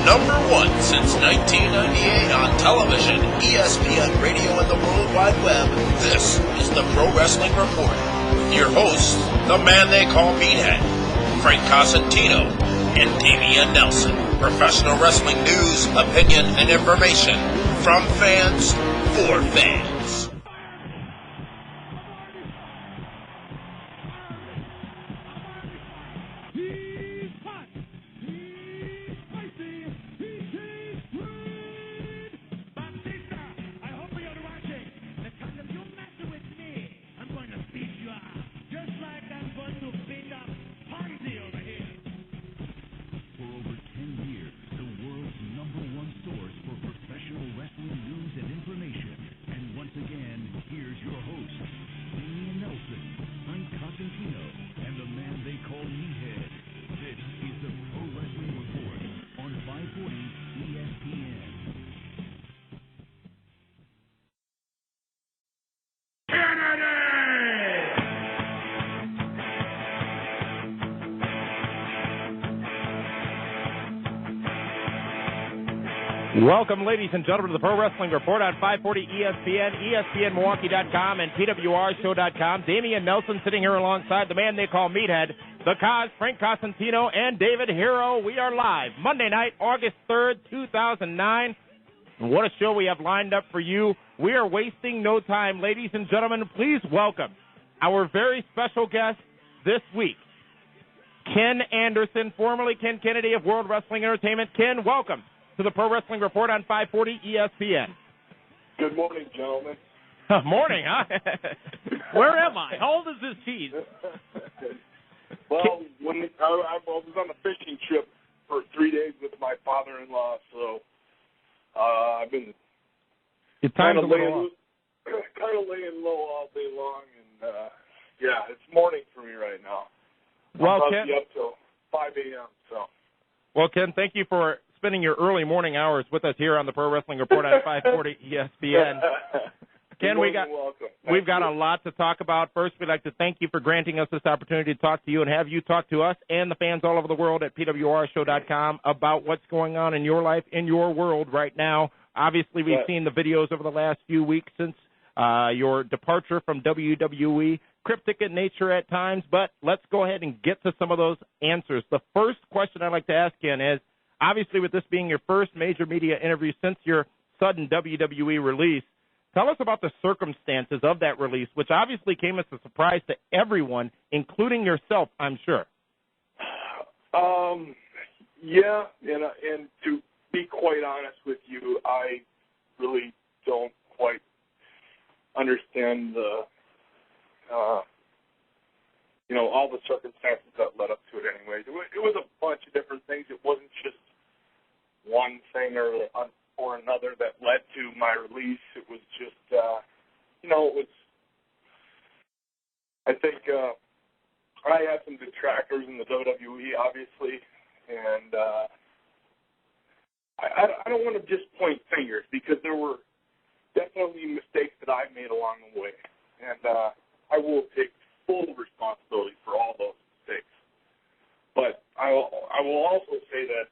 Number one since 1998 on television, ESPN Radio, and the World Wide Web, this is the Pro Wrestling Report with your hosts, the man they call Meathead, Frank Cosentino, and Damian Nelson. Professional wrestling news, opinion, and information from fans for fans. Welcome, ladies and gentlemen, to the Pro Wrestling Report on 540 ESPN, ESPNMilwaukee.com, and TWRshow.com. Damian Nelson sitting here alongside the man they call Meathead, the Cos, Frank Cosentino, and David Hero. We are live Monday night, August 3rd, 2009. And what a show we have lined up for you. We are wasting no time. Ladies and gentlemen, please welcome our very special guest this week, Ken Anderson, formerly Ken Kennedy of World Wrestling Entertainment. Ken, welcome to the Pro Wrestling Report on 540 ESPN. Good morning, gentlemen. Morning, huh? Where am I? How old is this cheese? Well, I was on a fishing trip for 3 days with my father-in-law, so I've been kind of laying low all day long, and yeah, it's morning for me right now. Well, I'll Ken, be up till 5 a.m. So. Well, Ken, thank you for spending your early morning hours with us here on the Pro Wrestling Report on 540 ESPN. Ken, we've got a lot to talk about. First, we'd like to thank you for granting us this opportunity to talk to you and have you talk to us and the fans all over the world at PWRshow.com about what's going on in your life, in your world right now. Obviously, we've seen the videos over the last few weeks since your departure from WWE, cryptic in nature at times, but let's go ahead and get to some of those answers. The first question I'd like to ask, Ken, is, obviously, with this being your first major media interview since your sudden WWE release, tell us about the circumstances of that release, which obviously came as a surprise to everyone, including yourself, I'm sure. Yeah, and to be quite honest with you, I really don't quite understand all the circumstances that led up to it anyway. It was a bunch of different things. It wasn't just one thing or another that led to my release. It was just, it was, I think I had some detractors in the WWE, obviously, and I don't want to just point fingers because there were definitely mistakes that I made along the way, and I will take full responsibility for all those mistakes. But I will also say that,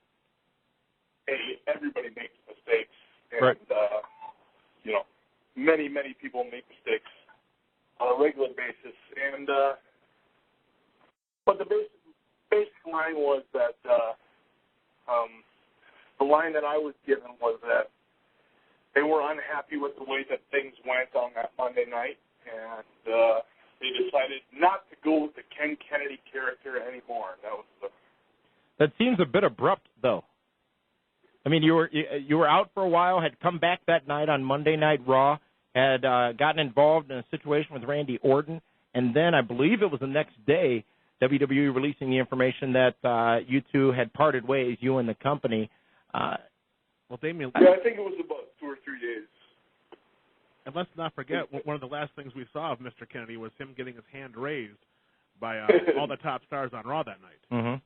hey, everybody makes mistakes, and right. Many people make mistakes on a regular basis, and but the basic line was that the line that I was given was that they were unhappy with the way that things went on that Monday night, and they decided not to go with the Ken Kennedy character anymore. That seems a bit abrupt, though. I mean, you were out for a while, had come back that night on Monday Night Raw, had gotten involved in a situation with Randy Orton, and then I believe it was the next day, WWE releasing the information that you two had parted ways, you and the company. Well, Damian, yeah, I think it was about 2 or 3 days. And let's not forget, one of the last things we saw of Mr. Kennedy was him getting his hand raised by all the top stars on Raw that night. Mm-hmm.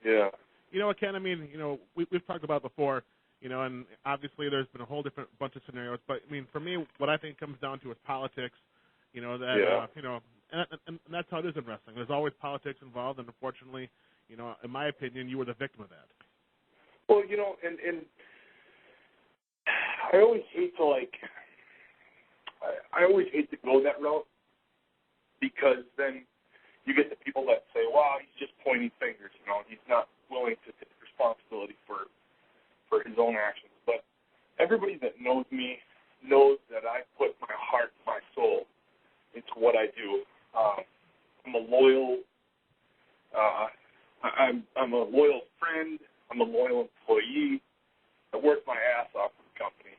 Yeah. You know what, Ken? I mean, we've talked about before, and obviously there's been a whole different bunch of scenarios. But, I mean, for me, what I think comes down to is politics, and that's how it is in wrestling. There's always politics involved, and unfortunately, in my opinion, you were the victim of that. Well, and I always hate to I always hate to go that route, because then you get the people that say, "Wow, he's just pointing fingers." He's not willing to take responsibility for his own actions. But everybody that knows me knows that I put my heart, my soul into what I do. I'm a loyal. I'm a loyal friend. I'm a loyal employee. I worked my ass off for the company.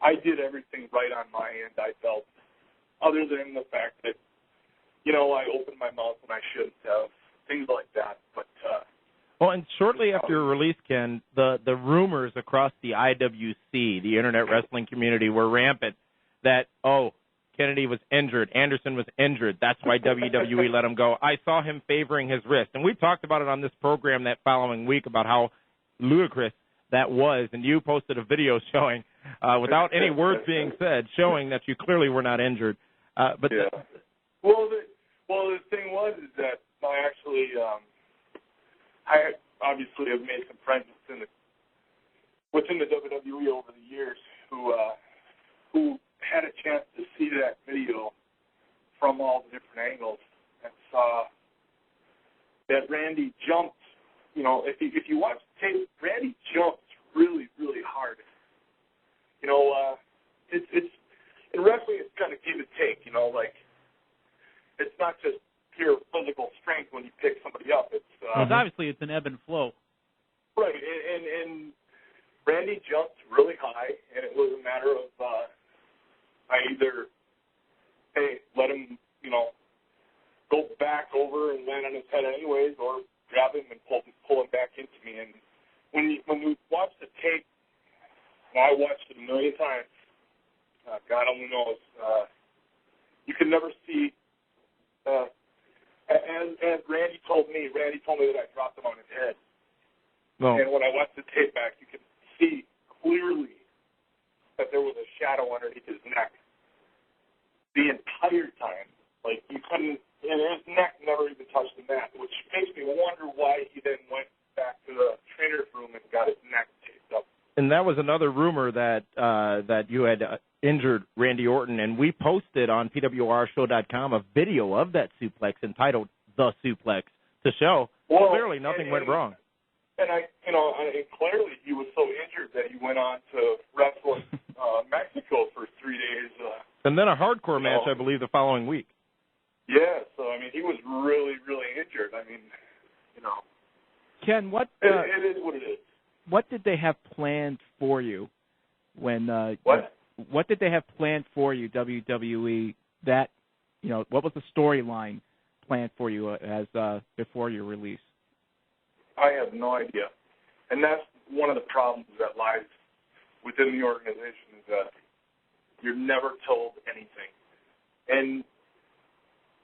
I did everything right on my end, I felt, other than the fact that, I opened my mouth when I shouldn't have, things like that. But well, and shortly after your release, Ken, the rumors across the IWC, the Internet Wrestling community, were rampant that, Kennedy was injured, Anderson was injured, that's why WWE let him go. I saw him favoring his wrist, and we talked about it on this program that following week about how ludicrous that was, and you posted a video showing, without any words being said, showing that you clearly were not injured. But yeah. Well, the thing was is that I actually, I obviously have made some friends within the WWE over the years who had a chance to see that video from all the different angles and saw that Randy jumped. If you watch the tape, Randy jumped really, really hard. It's in wrestling, it's kind of give and take. It's not just pure physical strength when you pick somebody up. It's obviously it's an ebb and flow. Right, and Randy jumped really high, and it was a matter of I either let him go back over and land on his head anyways, or grab him and pull him back into me. And when we watch the tape, and I watched it a million times, God only knows, you can never see. As Randy told me that I dropped him on his head. No. And when I watched the tape back, you could see clearly that there was a shadow underneath his neck the entire time. Like, you couldn't, and his neck never even touched the mat, which makes me wonder why he then went back to the trainer's room and got his neck taped up. And that was another rumor that that you had injured Randy Orton, and we posted on PWRshow.com a video of that suplex entitled "The Suplex" to show clearly nothing went wrong. And and clearly he was so injured that he went on to wrestle in Mexico for 3 days. And then a hardcore match, I believe, the following week. Yeah, so he was really, really injured. Ken, what? It is what it is. What did they have planned for you when? What did they have planned for you, WWE? That what was the storyline planned for you as before your release? I have no idea, and that's one of the problems that lies within the organization, is that you're never told anything, and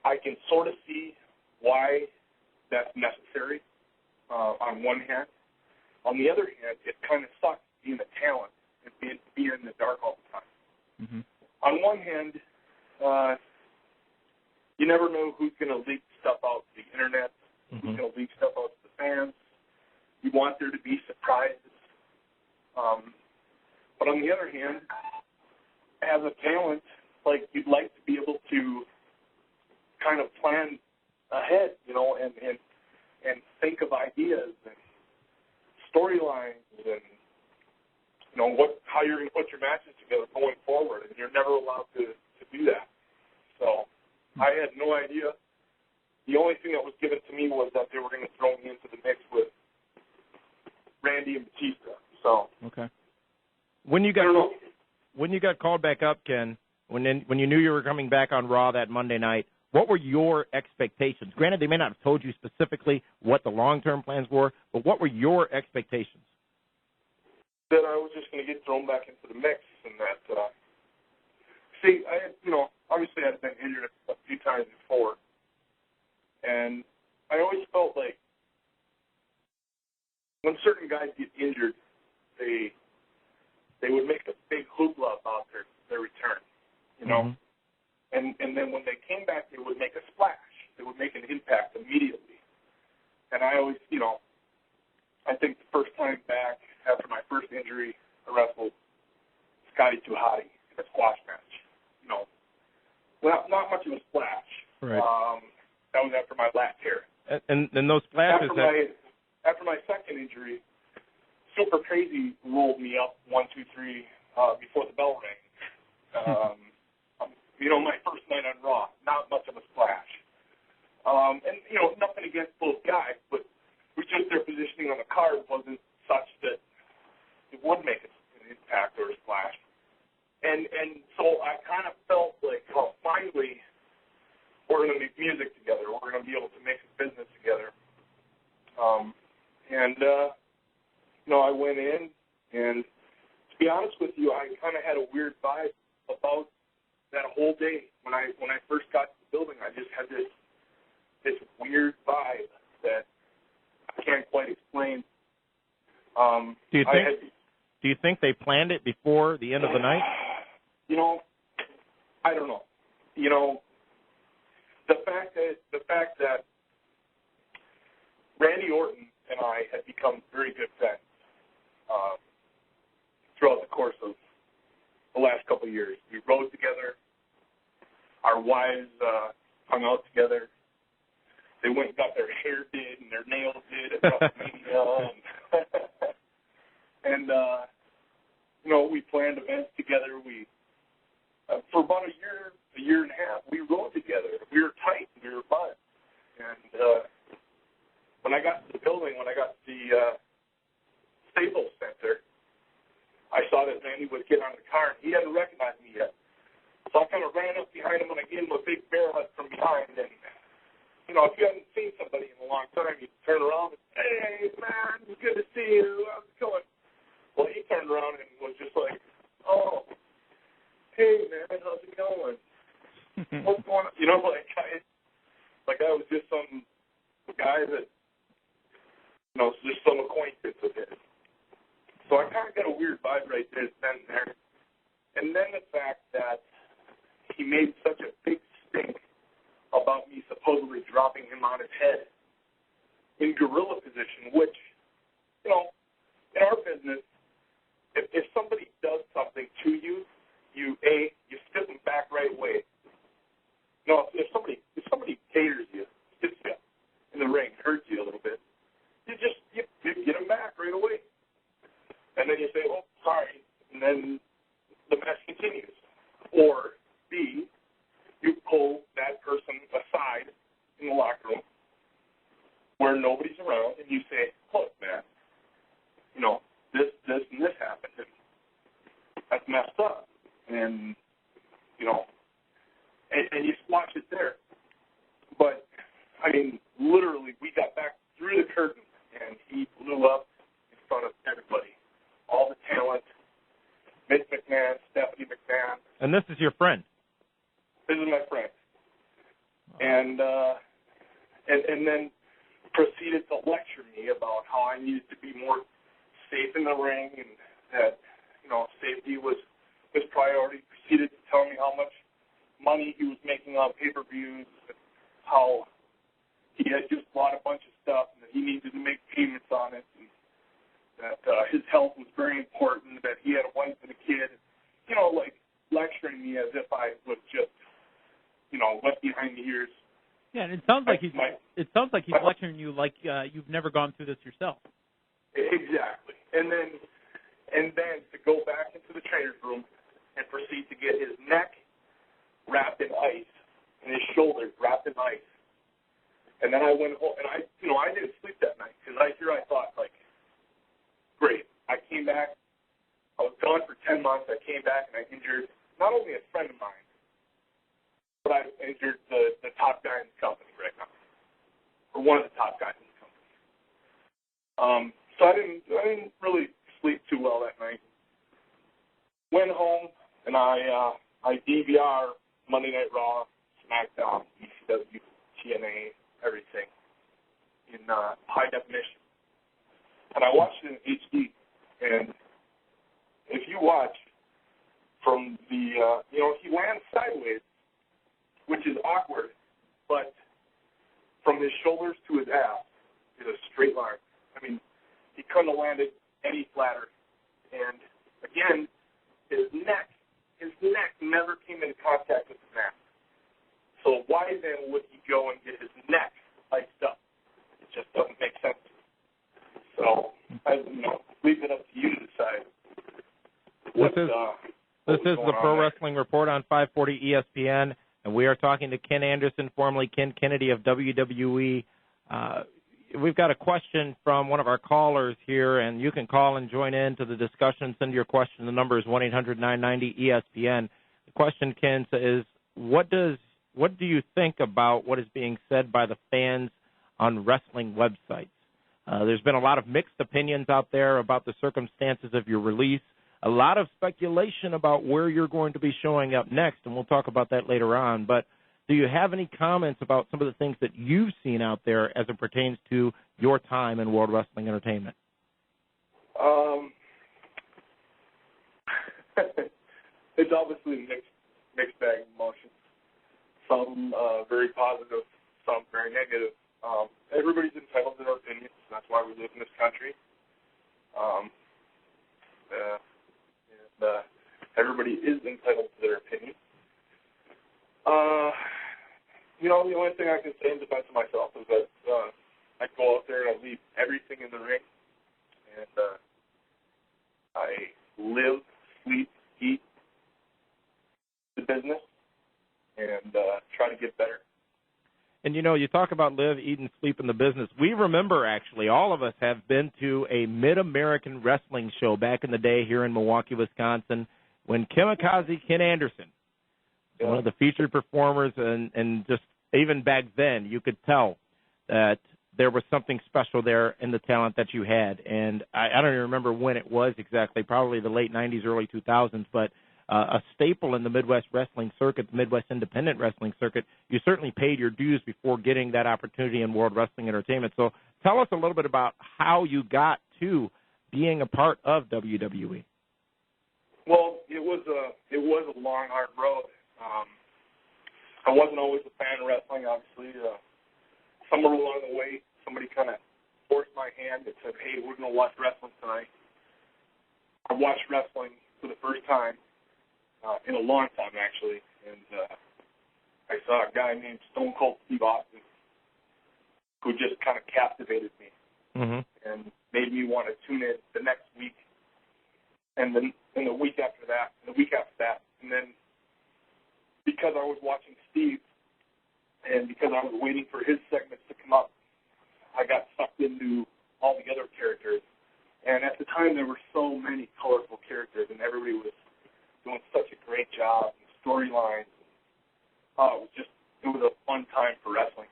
I can sort of see why that's necessary. On one hand. On the other hand, it kind of sucks being a talent and being in the dark all the time. Mm-hmm. On one hand, you never know who's going to leak stuff out to the internet, who's going to leak stuff out to the fans. You want there to be surprises. But on the other hand, as a talent, you'd like to be able to kind of plan ahead, and think of ideas and storylines and how you're going to put your matches together going forward, and you're never allowed to do that. So I had no idea. The only thing that was given to me was that they were going to throw me into the mix with Randy and Batista. So okay. When you got called back up, Ken, when you knew you were coming back on Raw that Monday night, what were your expectations? Granted, they may not have told you specifically what the long-term plans were, but what were your expectations? That I was just going to get thrown back into the mix, and that, I had, obviously I'd been injured a few times before, and I always felt like when certain guys get injured, they would make a big hoopla about their return, Mm-hmm. And then when they came back, they would make a splash. They would make an impact immediately. And I always, I think the first time back after my first injury, I wrestled Scotty Tuhati in a squash match. Well, not much of a splash. Right. That was after my last tear. And those splashes. After my second injury, Super Crazy rolled me up 1, 2, 3 before the bell rang. My first night on Raw, not much of a splash. And nothing against both guys, but just their positioning on the card wasn't such that it would make an impact or a splash. And so I kind of felt like, oh, finally, we're going to make music together. We're going to be able to make some business together. I went in, and to be honest with you, I kind of had a weird vibe about that whole day. When I first got to the building, I just had this weird vibe that I can't quite explain. Do you think they planned it before the end of the night? I don't know. The fact that Randy Orton and I had become very good friends throughout the course of the last couple of years. We rode together. Our wives hung out together. They went and got their hair did and their nails did at WrestleMania. And we planned events together. We for about a year and a half, we rode together. We were tight. We were buds. And when I got to the building, when I got to the Staples Center, I saw that Randy would get on the car, and he hadn't recognized me yet. So I kind of ran up behind him, and I gave him a big bear hug from behind. And, if you haven't seen somebody in a long time, you turn around and, hey, man, it's good to see you. How's it going? Well, he turned around and was just like, oh, hey, man, how's it going? What's going on? I was just some guy that, just some acquaintance with his. So I kind of got a weird vibe right there, then and there. And then the fact that he made such a big stink about me supposedly dropping him on his head in gorilla position, which, in our business, if somebody does something to you, you spit them back right away. If somebody caters you, spits you in the ring, hurts you a little bit, you get them back right away. And then you say, oh, sorry, and then the match continues. Or B, you pull that person aside in the locker room where nobody's around, and you say, look, man, this and this happened, and that's messed up. And, and you squash it there. But, literally, we got back through the curtain, and he blew up in front of everybody. All the talent, Vince McMahon, Stephanie McMahon. And this is your friend? This is my friend. And then proceeded to lecture me about how I needed to be more safe in the ring and that, safety was his priority. Proceeded to tell me how much money he was making on pay-per-views and how he had just bought a bunch of stuff and that he needed to make payments on it. And that his health was very important, that he had a wife and a kid, lecturing me as if I was just, wet behind the ears. Yeah, and it sounds like he's lecturing you like you've never gone through this yourself. Exactly. And then to go back into the trainer's room and proceed to get his neck wrapped in ice and his shoulders wrapped in ice. And then I went home, and I didn't sleep that night because I thought, great. I came back. I was gone for 10 months. I came back, and I injured not only a friend of mine, but I injured the top guy in the company right now, or one of the top guys in the company. So I didn't really sleep too well that night. Went home, and I DVR Monday Night Raw, SmackDown, ECW, TNA, everything in high definition. And I watched it in HD, and if you watch from the, he lands sideways, which is awkward, but from his shoulders to his ass is a straight line. he couldn't have landed any flatter. And again, his neck never came into contact with the mat. So why then would he go and get his neck iced up? It just doesn't make sense. So I leave it up to you to decide. This is the Pro Wrestling Report on 540 ESPN, and we are talking to Ken Anderson, formerly Ken Kennedy of WWE. We've got a question from one of our callers here, and you can call and join in to the discussion. Send your question. The number is 1-800-990-ESPN. The question, Ken, is what do you think about what is being said by the fans on wrestling websites? There's been a lot of mixed opinions out there about the circumstances of your release, a lot of speculation about where you're going to be showing up next, and we'll talk about that later on. But do you have any comments about some of the things that you've seen out there as it pertains to your time in World Wrestling Entertainment? It's obviously a mixed bag of emotions. Some very positive, some very negative. Everybody's entitled to their opinions. That's why we live in this country. Everybody is entitled to their opinion. The only thing I can say in defense of myself is that I go out there and I leave everything in the ring, and I live, sleep, eat the business, and try to get better. And, you talk about live, eat, and sleep in the business. We remember, actually, all of us have been to a Mid-American wrestling show back in the day here in Milwaukee, Wisconsin, when Kamikaze Ken Anderson, one of the featured performers, and just even back then, you could tell that there was something special there in the talent that you had. And I don't even remember when it was exactly, probably the late 90s, early 2000s, but a staple in the Midwest wrestling circuit, the Midwest independent wrestling circuit. You certainly paid your dues before getting that opportunity in World Wrestling Entertainment. So tell us a little bit about how you got to being a part of WWE. Well, it was a long, hard road. I wasn't always a fan of wrestling, obviously. Somewhere along the way, somebody kind of forced my hand and said, hey, we're going to watch wrestling tonight. I watched wrestling for the first time in a long time, actually, and I saw a guy named Stone Cold Steve Austin who just kind of captivated me and made me want to tune in the next week, and then the week after that, and the week after that, and then because I was watching Steve and because I was waiting for his segments to come up, I got sucked into all the other characters. And at the time, there were so many colorful characters, and everybody was doing such a great job, and storylines. It was a fun time for wrestling.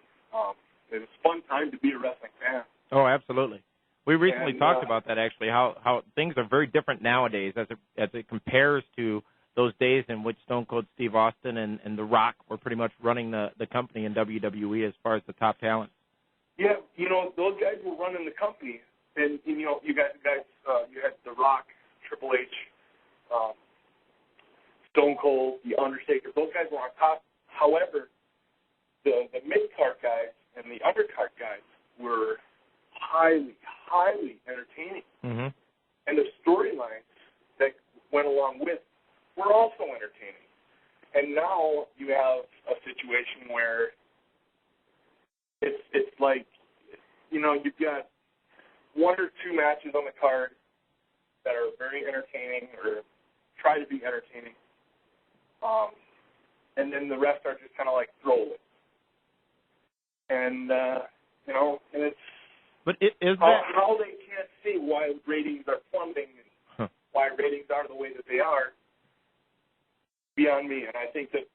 It was a fun time to be a wrestling fan. Oh, absolutely. We recently talked about that, actually, how things are very different nowadays as it compares to those days in which Stone Cold Steve Austin and The Rock were pretty much running the company in WWE as far as the top talent. Yeah, those guys were running the company. And, you had The Rock, Triple H, Stone Cold, The Undertaker. Those guys were on top. However, the mid-card guys and the undercard guys were highly, highly entertaining. Mm-hmm. And the storylines that went along with were also entertaining. And now you have a situation where it's like, you've got one or two matches on the card that are very entertaining or try to be entertaining. And then the rest are just kind of like throwaways. And, and it's how they can't see why ratings are plummeting and why ratings are the way that they are beyond me. And I think that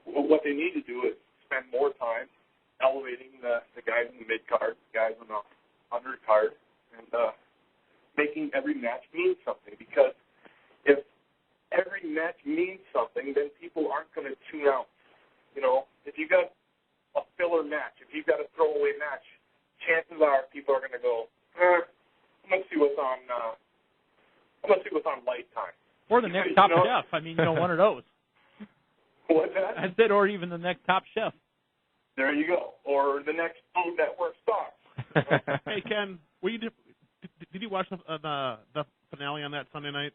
what they need to do is spend more time elevating the guys in the mid-card, the guys in the undercard, and making every match mean something. Because if every match means something, then people aren't going to tune out. If you got a filler match, if you've got a throwaway match, chances are people are going to go, I'm going to see what's on. I'm going to see what's on Lifetime. Or the next Top Chef. One of those. What's that? I said, or even the next Top Chef. There you go. Or the next Food Network star. Hey, Ken, did Did you watch the finale on that Sunday night?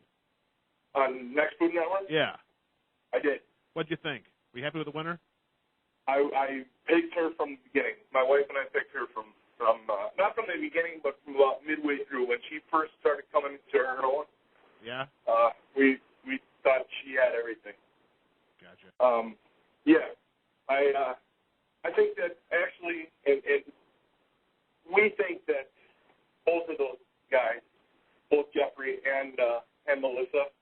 On Next Food Network? Yeah. I did. What'd you think? Were you happy with the winner? I picked her from the beginning. My wife and I picked her from not from the beginning, but from about midway through when she first started coming to her own. Yeah. We thought she had everything. Gotcha. Yeah. I think that actually, and we think that both of those guys, both Jeffrey and Melissa,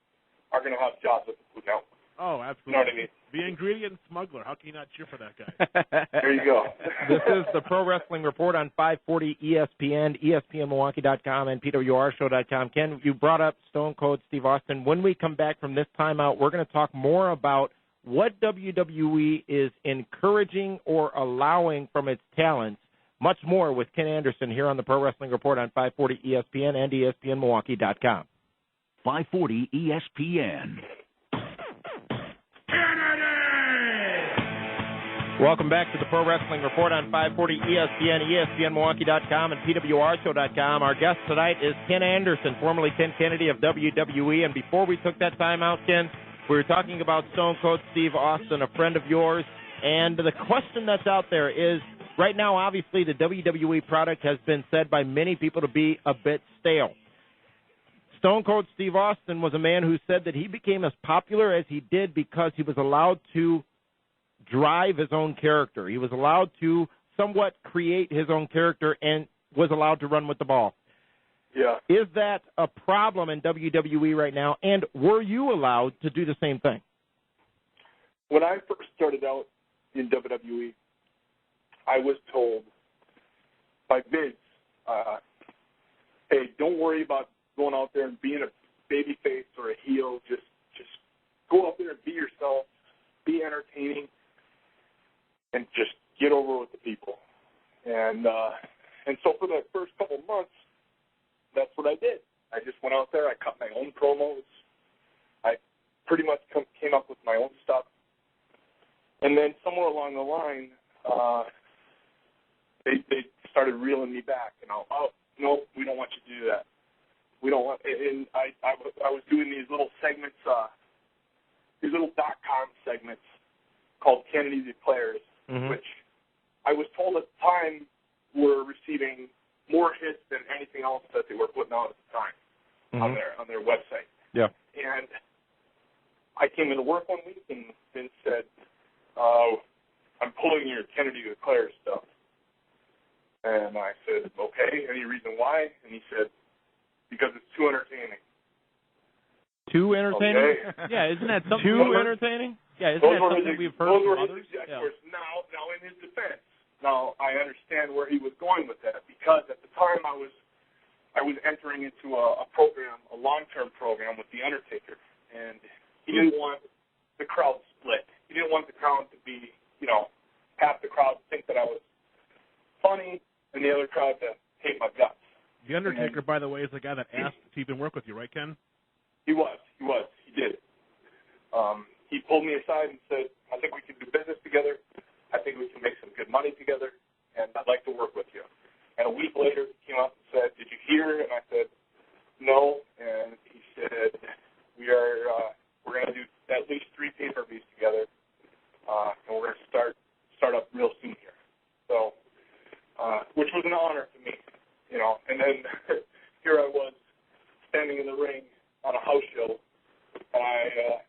are going to have jobs at the Food Network. Oh, absolutely. You know what I mean? The ingredient smuggler. How can you not cheer for that guy? There you go. This is the Pro Wrestling Report on 540 ESPN, ESPNMilwaukee.com, and PWRShow.com. Ken, you brought up Stone Cold Steve Austin. When we come back from this timeout, we're going to talk more about what WWE is encouraging or allowing from its talents. Much more with Ken Anderson here on the Pro Wrestling Report on 540 ESPN and ESPNMilwaukee.com. 540 ESPN. Welcome back to the Pro Wrestling Report on 540 ESPN, ESPNMilwaukee.com, and PWRShow.com. Our guest tonight is Ken Anderson, formerly Ken Kennedy of WWE. And before we took that time out, Ken, we were talking about Stone Cold Steve Austin, a friend of yours. And the question that's out there is, right now, obviously, the WWE product has been said by many people to be a bit stale. Stone Cold Steve Austin was a man who said that he became as popular as he did because he was allowed to drive his own character. He was allowed to somewhat create his own character and was allowed to run with the ball. Yeah. Is that a problem in WWE right now, and were you allowed to do the same thing? When I first started out in WWE, I was told by Vince, hey, don't worry about going out there and being a babyface or a heel. Just go out there and be yourself, be entertaining, and just get over with the people. And so for the first couple of months, that's what I did. I just went out there. I cut my own promos. I pretty much came up with my own stuff. And then somewhere along the line, they started reeling me back. You know, oh, no, we don't want you to do that. We don't want. And I was doing these little segments, these little .com segments called Kennedy Declares, which I was told at the time were receiving more hits than anything else that they were putting out at the time on their website. Yeah. And I came into work one week and Vince said, I'm pulling your Kennedy Declares stuff. And I said, okay, any reason why? And he said, because it's too entertaining. Too entertaining? Okay. Yeah, isn't that something? Too entertaining? Yeah, isn't that something we've heard from others? Of course, now in his defense, now I understand where he was going with that, because at the time I was entering into a program, a long-term program with The Undertaker, and he didn't want the crowd split. He didn't want the crowd to be, half the crowd think that I was funny and the other crowd to hate my guts. The Undertaker, by the way, is the guy that asked to even work with you, right, Ken? He was. He did. He pulled me aside and said, I think we can do business together. I think we can make some good money together, and I'd like to work with you. And a week later, he came up and said, did you hear? And I said, no. And he said, we're going to do at least 3 pay-per-views together, and we're going to start up real soon here. So, which was an honor to me, And then here I was standing in the ring on a house show, and I,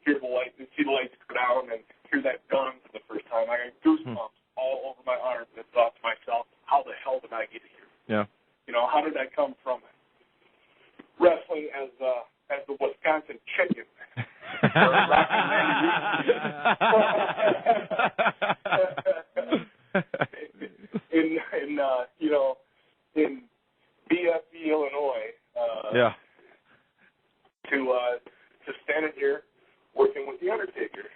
see the lights go down and hear that gun for the first time. I got goosebumps all over my arms and thought to myself, how the hell did I get here? Yeah. How did I come from wrestling as the Wisconsin chicken? in BFE, Illinois, to standing here working with The Undertaker.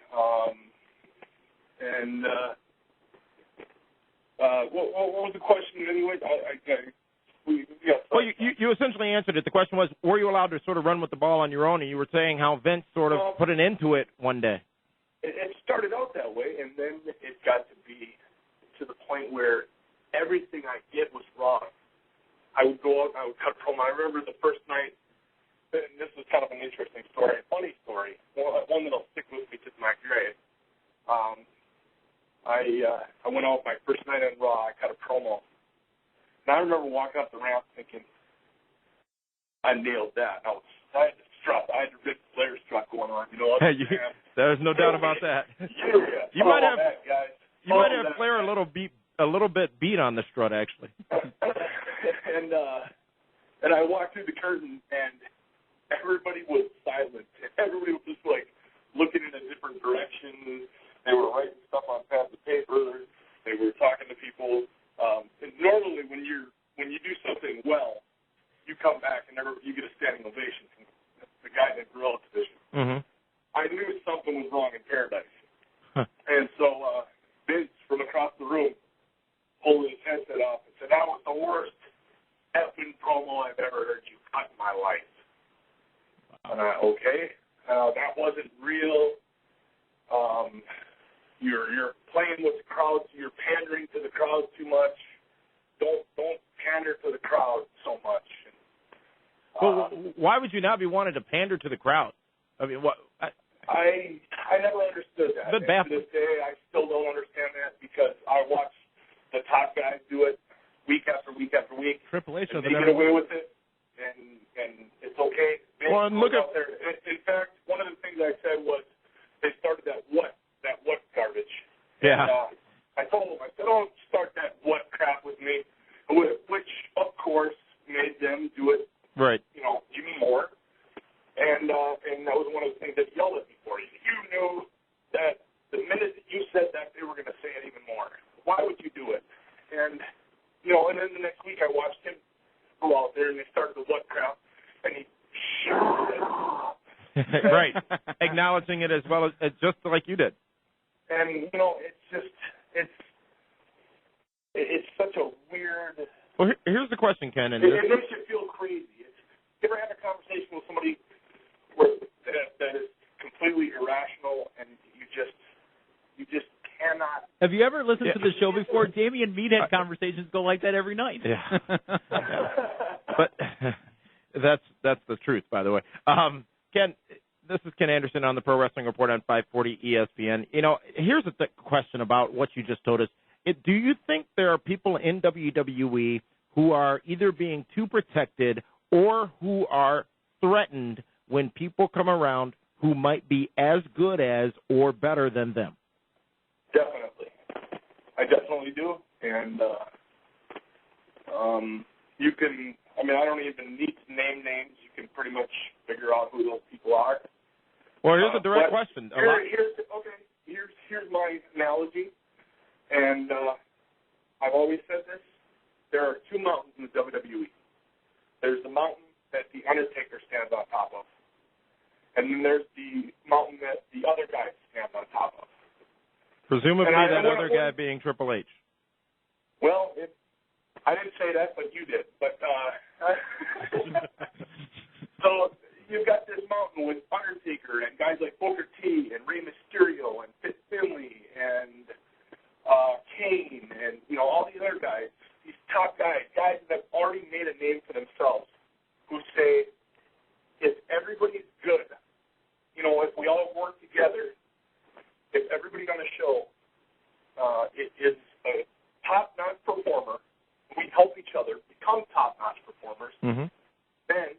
What was the question anyway? Well, you essentially answered it. The question was, were you allowed to sort of run with the ball on your own? And you were saying how Vince sort of put an end to it one day. It started out that way, and then it got to be to the point where everything I did was wrong. I would go out and I would cut a promo. I remember the first night, and this is kind of an interesting story, a funny story, one that'll stick with me to my grave. I went out my first night on Raw. I cut a promo. And I remember walking up the ramp thinking, I nailed that. I had the strut. I had the Ric Flair strut going on. You know, there's no doubt about that. You might have Flair a little bit beat on the strut, actually. and I walked through the curtain, and everybody was silent. Everybody was just like looking in a different direction. They were writing stuff on pads of paper. They were talking to people. And normally, when you do something well, you come back and you get a standing ovation from the guy in the gorilla division. Mm-hmm. I knew something was wrong in Paradise. Huh. And so Vince from across the room pulled his headset off and said, that was the worst effing promo I've ever heard you cut in my life. Wow. Okay. That wasn't real. You're playing with the crowd. You're pandering to the crowd too much. Don't pander to the crowd so much. Well, why would you not be wanting to pander to the crowd? I mean, what? I never understood that. To this day, I still don't understand that because I watch the top guys do it week after week after week. Triple H doesn't get away with it, and it's okay. Well, and look out there. In fact, one of the things I said was they started that what garbage. Yeah. And, I told them, I said, don't start that what crap with me, which, of course, made them do it, right. Even more. And that was one of the things that yelled at me for. You knew that the minute that you said that, they were going to say it even more. Why would you do it? And, and then the next week I watched him go out there and they started the what crap, and he shouted it. Right. Acknowledging it as well as just like you did. And, it's just, it's such a weird. Well, here's the question, Ken. And it makes you feel crazy. You ever had a conversation with somebody that is completely irrational and you just cannot. Have you ever listened to the show before? Jamie and Meathead conversations go like that every night. Yeah. But that's the truth, by the way. Ken, this is Ken Anderson on the Pro Wrestling Report on 540 ESPN. Here's a question about what you just told us. Do you think there are people in WWE who are either being too protected or who are threatened when people come around who might be as good as or better than them? Definitely. I definitely do. And you can, I don't even need to name names. You can pretty much figure out who those people are. Well, here's a direct question. Here's my analogy. And I've always said this. There are two mountains in the WWE. There's the mountain that the Undertaker stands on top of. And then there's the mountain that the other guy stands on top of. Presumably that other guy being Triple H. Well, I didn't say that, but you did. But so you've got this mountain with Undertaker and guys like Booker T and Rey Mysterio and Fit Finlay and Kane and all these other guys, these top guys that have already made a name for themselves, who say, if everybody's good, if we all work together, if everybody on the show is a top-notch performer, we help each other become top-notch performers, then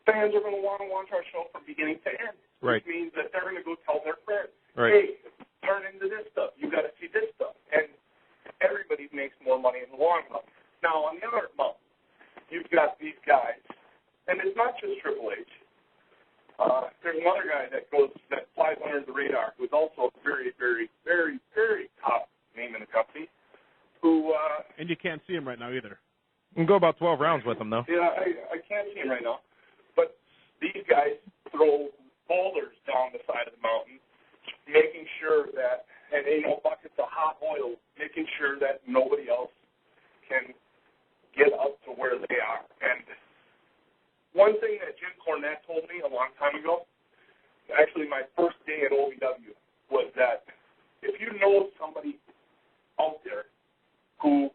fans are going to want to watch our show from beginning to end. Right. Which means that they're going to go tell their friends, right. Hey, turn into this stuff. You got to see this stuff. And everybody makes more money in the long run. Now, on the other month, you've got these guys, and it's not just Triple H. There's another guy that flies under the radar, who's also a very, very, very, very top name in the company, who... and you can't see him right now either. You can go about 12 rounds with him, though. Yeah, I can't see him right now. But these guys throw boulders down the side of the mountain, making sure that, and buckets of hot oil, making sure that nobody else can get up to where they are. And one thing that Jim Cornette told me a long time ago, actually my first day at OVW, was that if you know somebody out there who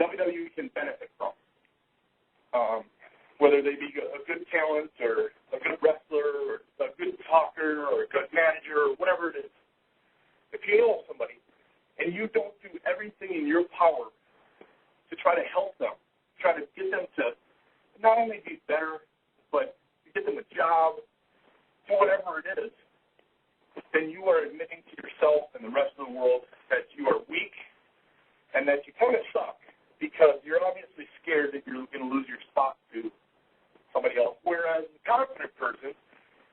WWE can benefit from. Whether they be a good talent or a good wrestler or a good talker or a good manager or whatever it is. If you know somebody and you don't do everything in your power to try to help them, try to get them to not only be better, but to get them a job, do whatever it is, then you are admitting to yourself and the rest of the world that you are weak and that you kind of suck because you're obviously scared that you're going to lose your spot to somebody else. Whereas the confident person,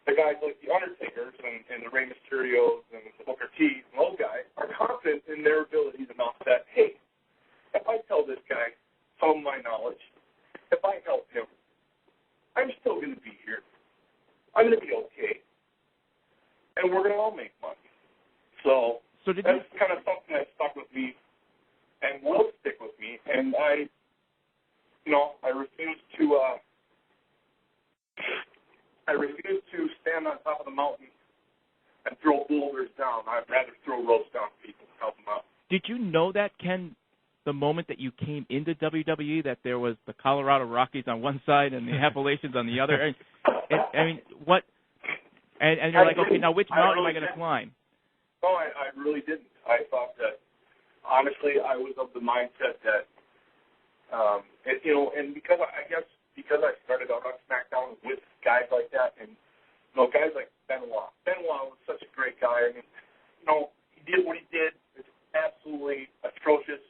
the guys like the Undertakers and the Rey Mysterios and the Booker T's and those guys are confident in their abilities enough that, hey, if I tell this guy some of my knowledge, if I help him, I'm still going to be here. I'm going to be okay. And we're going to all make money. So that's kind of something that stuck with me and will stick with me. And I refuse to stand on top of the mountain and throw boulders down. I'd rather throw ropes down to people to help them out. Did you know that, Ken, the moment that you came into WWE, that there was the Colorado Rockies on one side and the Appalachians on the other? I mean, what? And you're like, okay, now which mountain am I going to climb? No, I really didn't. I thought that, honestly, I was of the mindset that, and because I started out on SmackDown with guys like that, and guys like Benoit. Benoit was such a great guy. I mean, he did what he did. It's absolutely atrocious,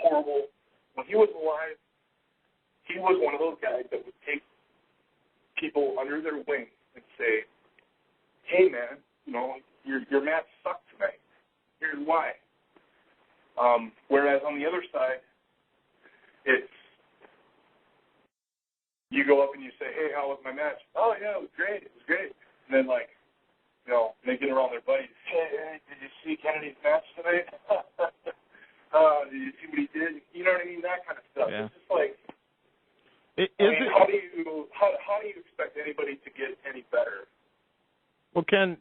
horrible. When he was alive, he was one of those guys that would take people under their wing and say, hey, man, your match sucked tonight. Here's why. Whereas on the other side, it's you go up and you say, hey, how was my match? Oh, yeah, it was great. It was great. And then, they get around their buddies. Hey, did you see Kennedy's match tonight? Did you see what he did? You know what I mean? That kind of stuff. Yeah. It's just like, how do you expect anybody to get any better? Well, Ken,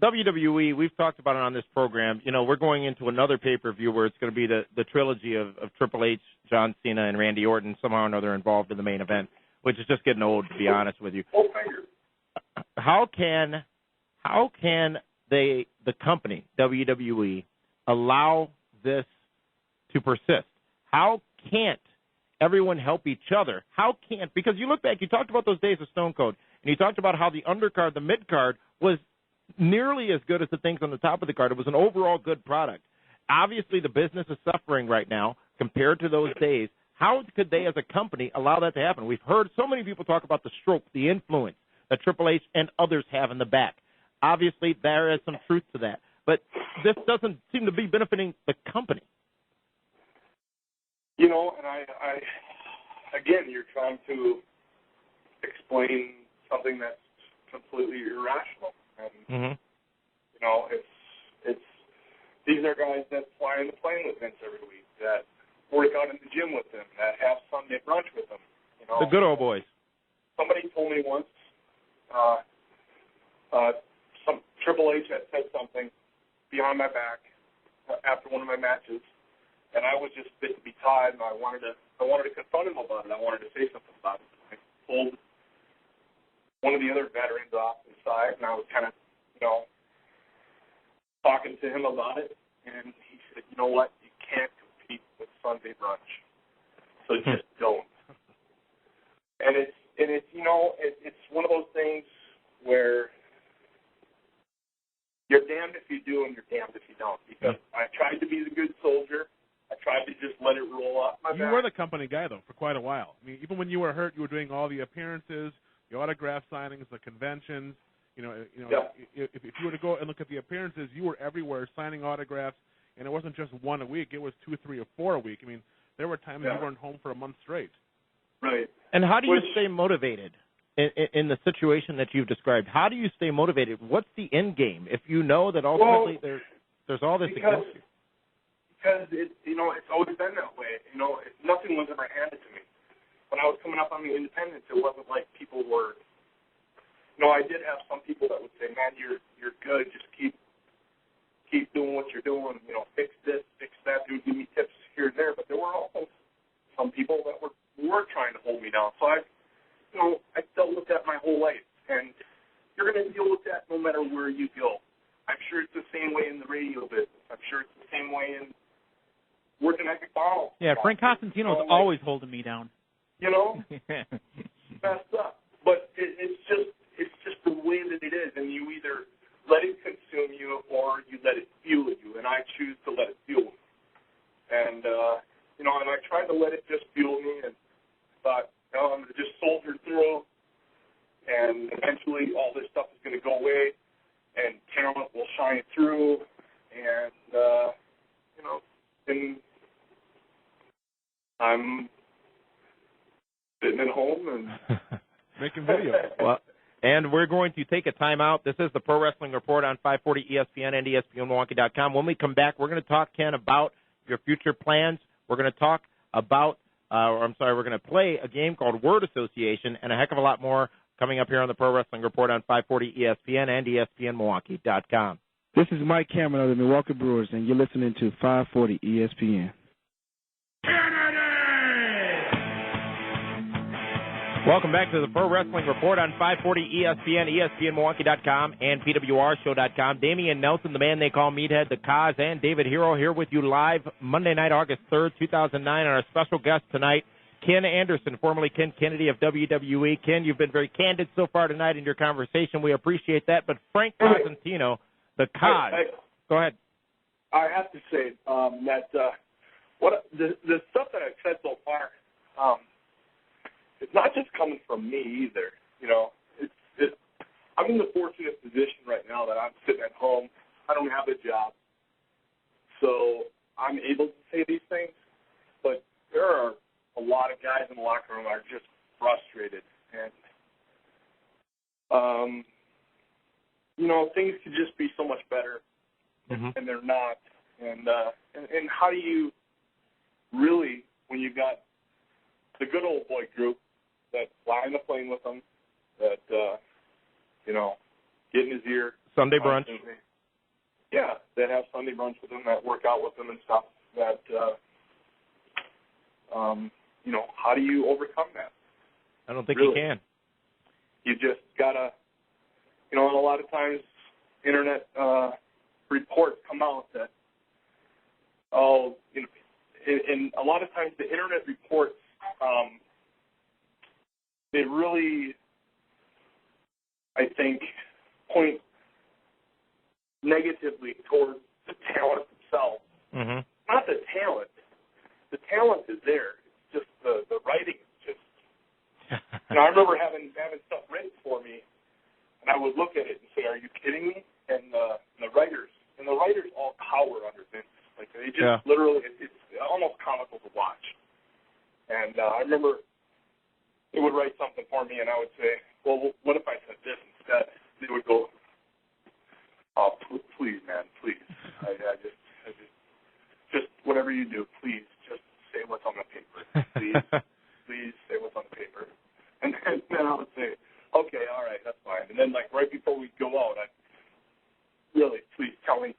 WWE, we've talked about it on this program. We're going into another pay-per-view where it's going to be the trilogy of Triple H, John Cena, and Randy Orton somehow or another involved in the main event, which is just getting old, to be honest with you. How can the company, WWE, allow this to persist? How can't everyone help each other? Because you look back, you talked about those days of Stone Cold, and you talked about how the undercard, the mid-card, was nearly as good as the things on the top of the card. It was an overall good product. Obviously, the business is suffering right now compared to those days. How could they as a company allow that to happen? We've heard so many people talk about the stroke, the influence that Triple H and others have in the back. Obviously, there is some truth to that. But this doesn't seem to be benefiting the company. And again, you're trying to explain something that's completely irrational. And, it's these are guys that fly in the plane with Vince every week, that work out in the gym with him, that have Sunday brunch with him. The good old boys. Somebody told me once, some Triple H had said something behind my back after one of my matches, and I was just fit to be tied, and I wanted to confront him about it. I wanted to say something about it. I pulled one of the other veterans off to the side, and I was kind of, talking to him about it, and he said, you know what, you can't compete with Sunday brunch, so just don't. And it's one of those things where you're damned if you do and you're damned if you don't, because I tried to be the good soldier. I tried to just let it roll off my back. You were the company guy, though, for quite a while. I mean, even when you were hurt, you were doing all the appearances, the autograph signings, the conventions. If you were to go and look at the appearances, you were everywhere signing autographs, and it wasn't just one a week. It was 2, 3, or 4 a week. I mean, there were times you weren't home for a month straight. Right. And how do you stay motivated in the situation that you've described? How do you stay motivated? What's the end game if you know that ultimately there's all this against you? Because it's always been that way. Nothing was ever handed to me. When I was coming up on the independents, it wasn't like people were. I did have some people that would say, "Man, you're good. Just keep keep doing what you're doing, fix this, fix that, dude, give me tips here and there. But there were also some people that were trying to hold me down. So I dealt with that my whole life. And you're going to deal with that no matter where you go. I'm sure it's the same way in the radio business. I'm sure it's the same way in working at McDonald's. Yeah, Frank Costantino's always holding me down. Messed up. But it's just the way that it is. And you either let it consume you or you let it fuel you. And I choose to let it fuel me. And, and I tried to let it just fuel me and thought, I'm going to just soldier through. And eventually all this stuff is going to go away, and talent will shine through, and, and I'm sitting at home and making videos. Well, and we're going to take a time out. This is the Pro Wrestling Report on 540 ESPN and ESPNMilwaukee.com. When we come back, we're going to talk, Ken, about your future plans. We're going to talk about, we're going to play a game called Word Association and a heck of a lot more coming up here on the Pro Wrestling Report on 540 ESPN and ESPNMilwaukee.com. This is Mike Cameron of the Milwaukee Brewers, and you're listening to 540 ESPN. Welcome back to the Pro Wrestling Report on 540 ESPN, ESPNMilwaukee.com, and PWRshow.com. Damian Nelson, the man they call Meathead, the Cause, and David Hero here with you live Monday night, August 3rd, 2009, and our special guest tonight, Ken Anderson, formerly Ken Kennedy of WWE. Ken, you've been very candid so far tonight in your conversation. We appreciate that. But Frank Costantino, the Cause, go ahead. I have to say that the stuff that I've said so far, it's not just coming from me either. I'm in the fortunate position right now that I'm sitting at home. I don't have a job, so I'm able to say these things. But there are a lot of guys in the locker room are just frustrated, and things could just be so much better, and they're not. And how do you really, when you got the good old boy group that fly in the plane with them, that get in his ear Sunday brunch, that have Sunday brunch with them, that work out with them and stuff, that. How do you overcome that? I don't think you can. You just gotta, and a lot of times, internet reports come out that, and a lot of times the internet reports, they really, I think, point negatively towards the talent themselves. Mm-hmm. Not the talent. The talent is there. It's just the writing is just. I remember having stuff written for me, and I would look at it and say, "Are you kidding me?" And the writers all cower under Vince. Like they just literally, it's almost comical to watch. And I remember they would write something for me, and I would say, "Well, what if I said this instead?" They would go, "Oh, please, man, please. I just whatever you do, please, just say what's on the paper. Please say what's on the paper." And then I would say, "Okay, all right, that's fine." And then, right before we go out, I'd really, please tell me,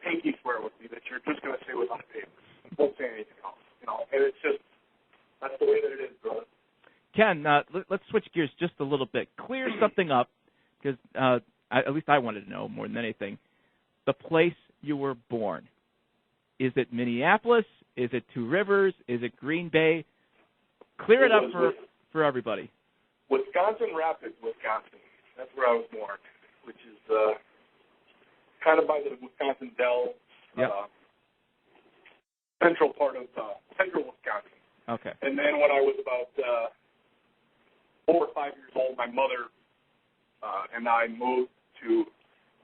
pinky swear with me that you're just going to say what's on the paper. Won't say anything else. And it's just, that's the way that it is, brother. Ken, let's switch gears just a little bit. Clear something up, because at least I wanted to know more than anything. The place you were born. Is it Minneapolis? Is it Two Rivers? Is it Green Bay? Clear it up for everybody. Wisconsin Rapids, Wisconsin. That's where I was born, which is kind of by the Wisconsin Dells, central part of central Wisconsin. Okay. And then when I was about 4 or 5 years old, my mother and I moved to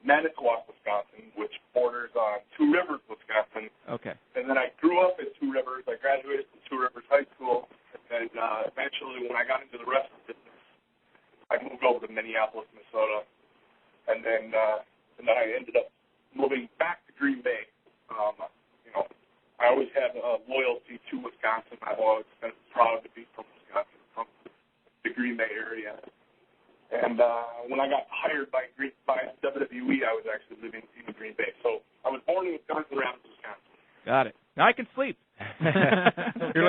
Manitowoc, Wisconsin, which borders on Two Rivers, Wisconsin. Okay. And then I grew up in Two Rivers. I graduated from Two Rivers High School. And eventually, when I got into the wrestling business, I moved over to Minneapolis, Minnesota. And then I ended up moving back to Green Bay. I always had loyalty to Wisconsin. I've always been proud to be from Wisconsin, from the Green Bay area. And when I got hired by WWE, I was actually living in Green Bay. So I was born in Wisconsin, Rapids, Wisconsin. Got it. Now I can sleep. You're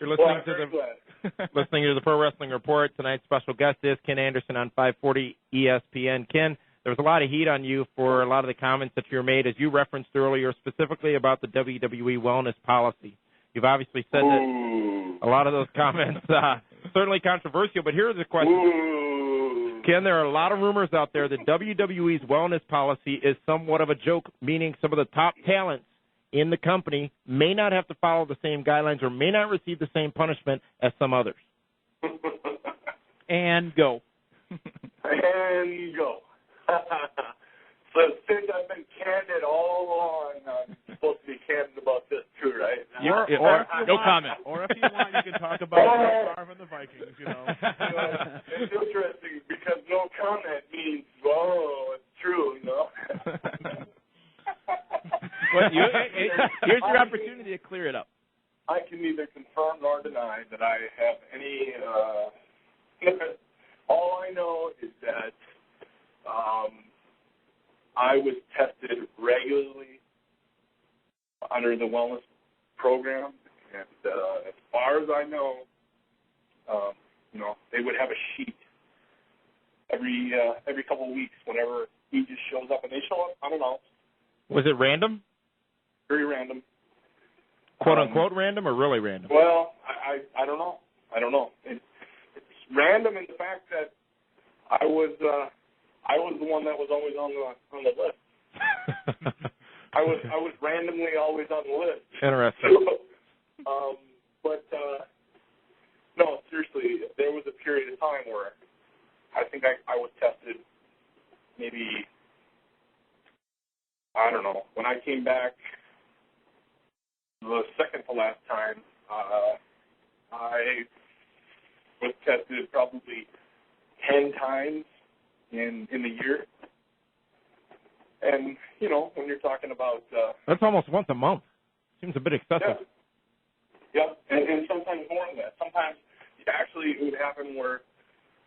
listening to the Pro Wrestling Report. Tonight's special guest is Ken Anderson on 540 ESPN. Ken, there was a lot of heat on you for a lot of the comments that you made, as you referenced earlier, specifically about the WWE Wellness Policy. You've obviously said that a lot of those comments certainly controversial, but here's a question. Ken, there are a lot of rumors out there that WWE's wellness policy is somewhat of a joke, meaning some of the top talents in the company may not have to follow the same guidelines or may not receive the same punishment as some others. And go. And go. So since I've been candid all along, I'm supposed to be candid about this too, right? No comment. Or if you want, you can talk about Favre and the Vikings, you know. It's interesting because no comment means, oh, it's true, you know. Well, here's your opportunity to clear it up. I can neither confirm nor deny that I have any. All I know is that I was tested regularly under the wellness program, and as far as I know, they would have a sheet every couple of weeks whenever he just shows up, and they show up unannounced. Was it random? Very random. Quote unquote random, or really random? Well, I don't know. I don't know. It's random in the fact that I was the one that was always on the list. I was randomly always on the list. Interesting. But no, seriously, there was a period of time where I think I was tested maybe, I don't know, when I came back the second to last time, I was tested probably 10 times in the year. And, when you're talking about... that's almost once a month. Seems a bit excessive. Yeah, and sometimes more than that. Sometimes, actually, it would happen where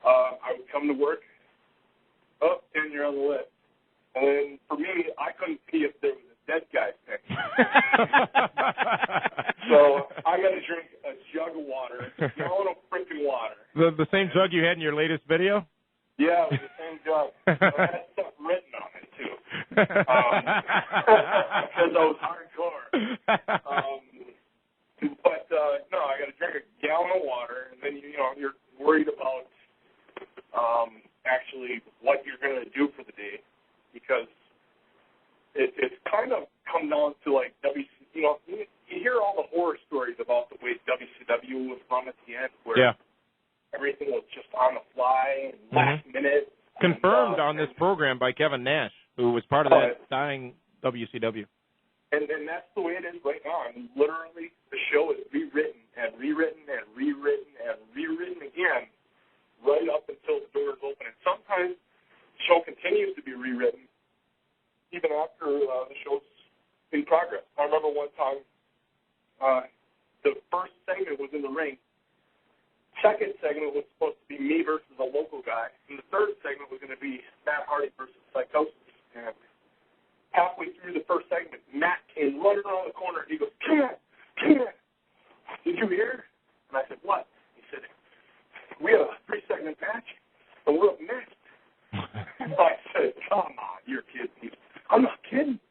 I would come to work, and you're on the list. And then for me, I couldn't see if there was a dead guy next to me. So I got to drink a jug of water, a gallon of freaking water. The same jug you had in your latest video? Yeah, it was the same jug. It had stuff written on it, too. Because I was hardcore. But, no, I got to drink a gallon of water, and then, you're worried about actually what you're going to do for the day, because it's kind of come down to, like, you hear all the horror stories about the way WCW was run at the end, where everything was just on the fly and last minute. Confirmed on this program by Kevin Nash, who was part of that dying WCW. And that's the way it is right now. I mean, literally, the show is rewritten and rewritten and rewritten and rewritten again right up until the doors open. And sometimes the show continues to be rewritten even after the show's in progress. I remember one time the first segment was in the ring. Second segment was supposed to be me versus a local guy. And the third segment was going to be Matt Hardy versus Psychosis. And halfway through the first segment, Matt came running around the corner. He goes, Ken, did you hear? And I said, what? He said, we have a 3-segment match, and we're up next. I said, come on, you're kidding. I'm not kidding.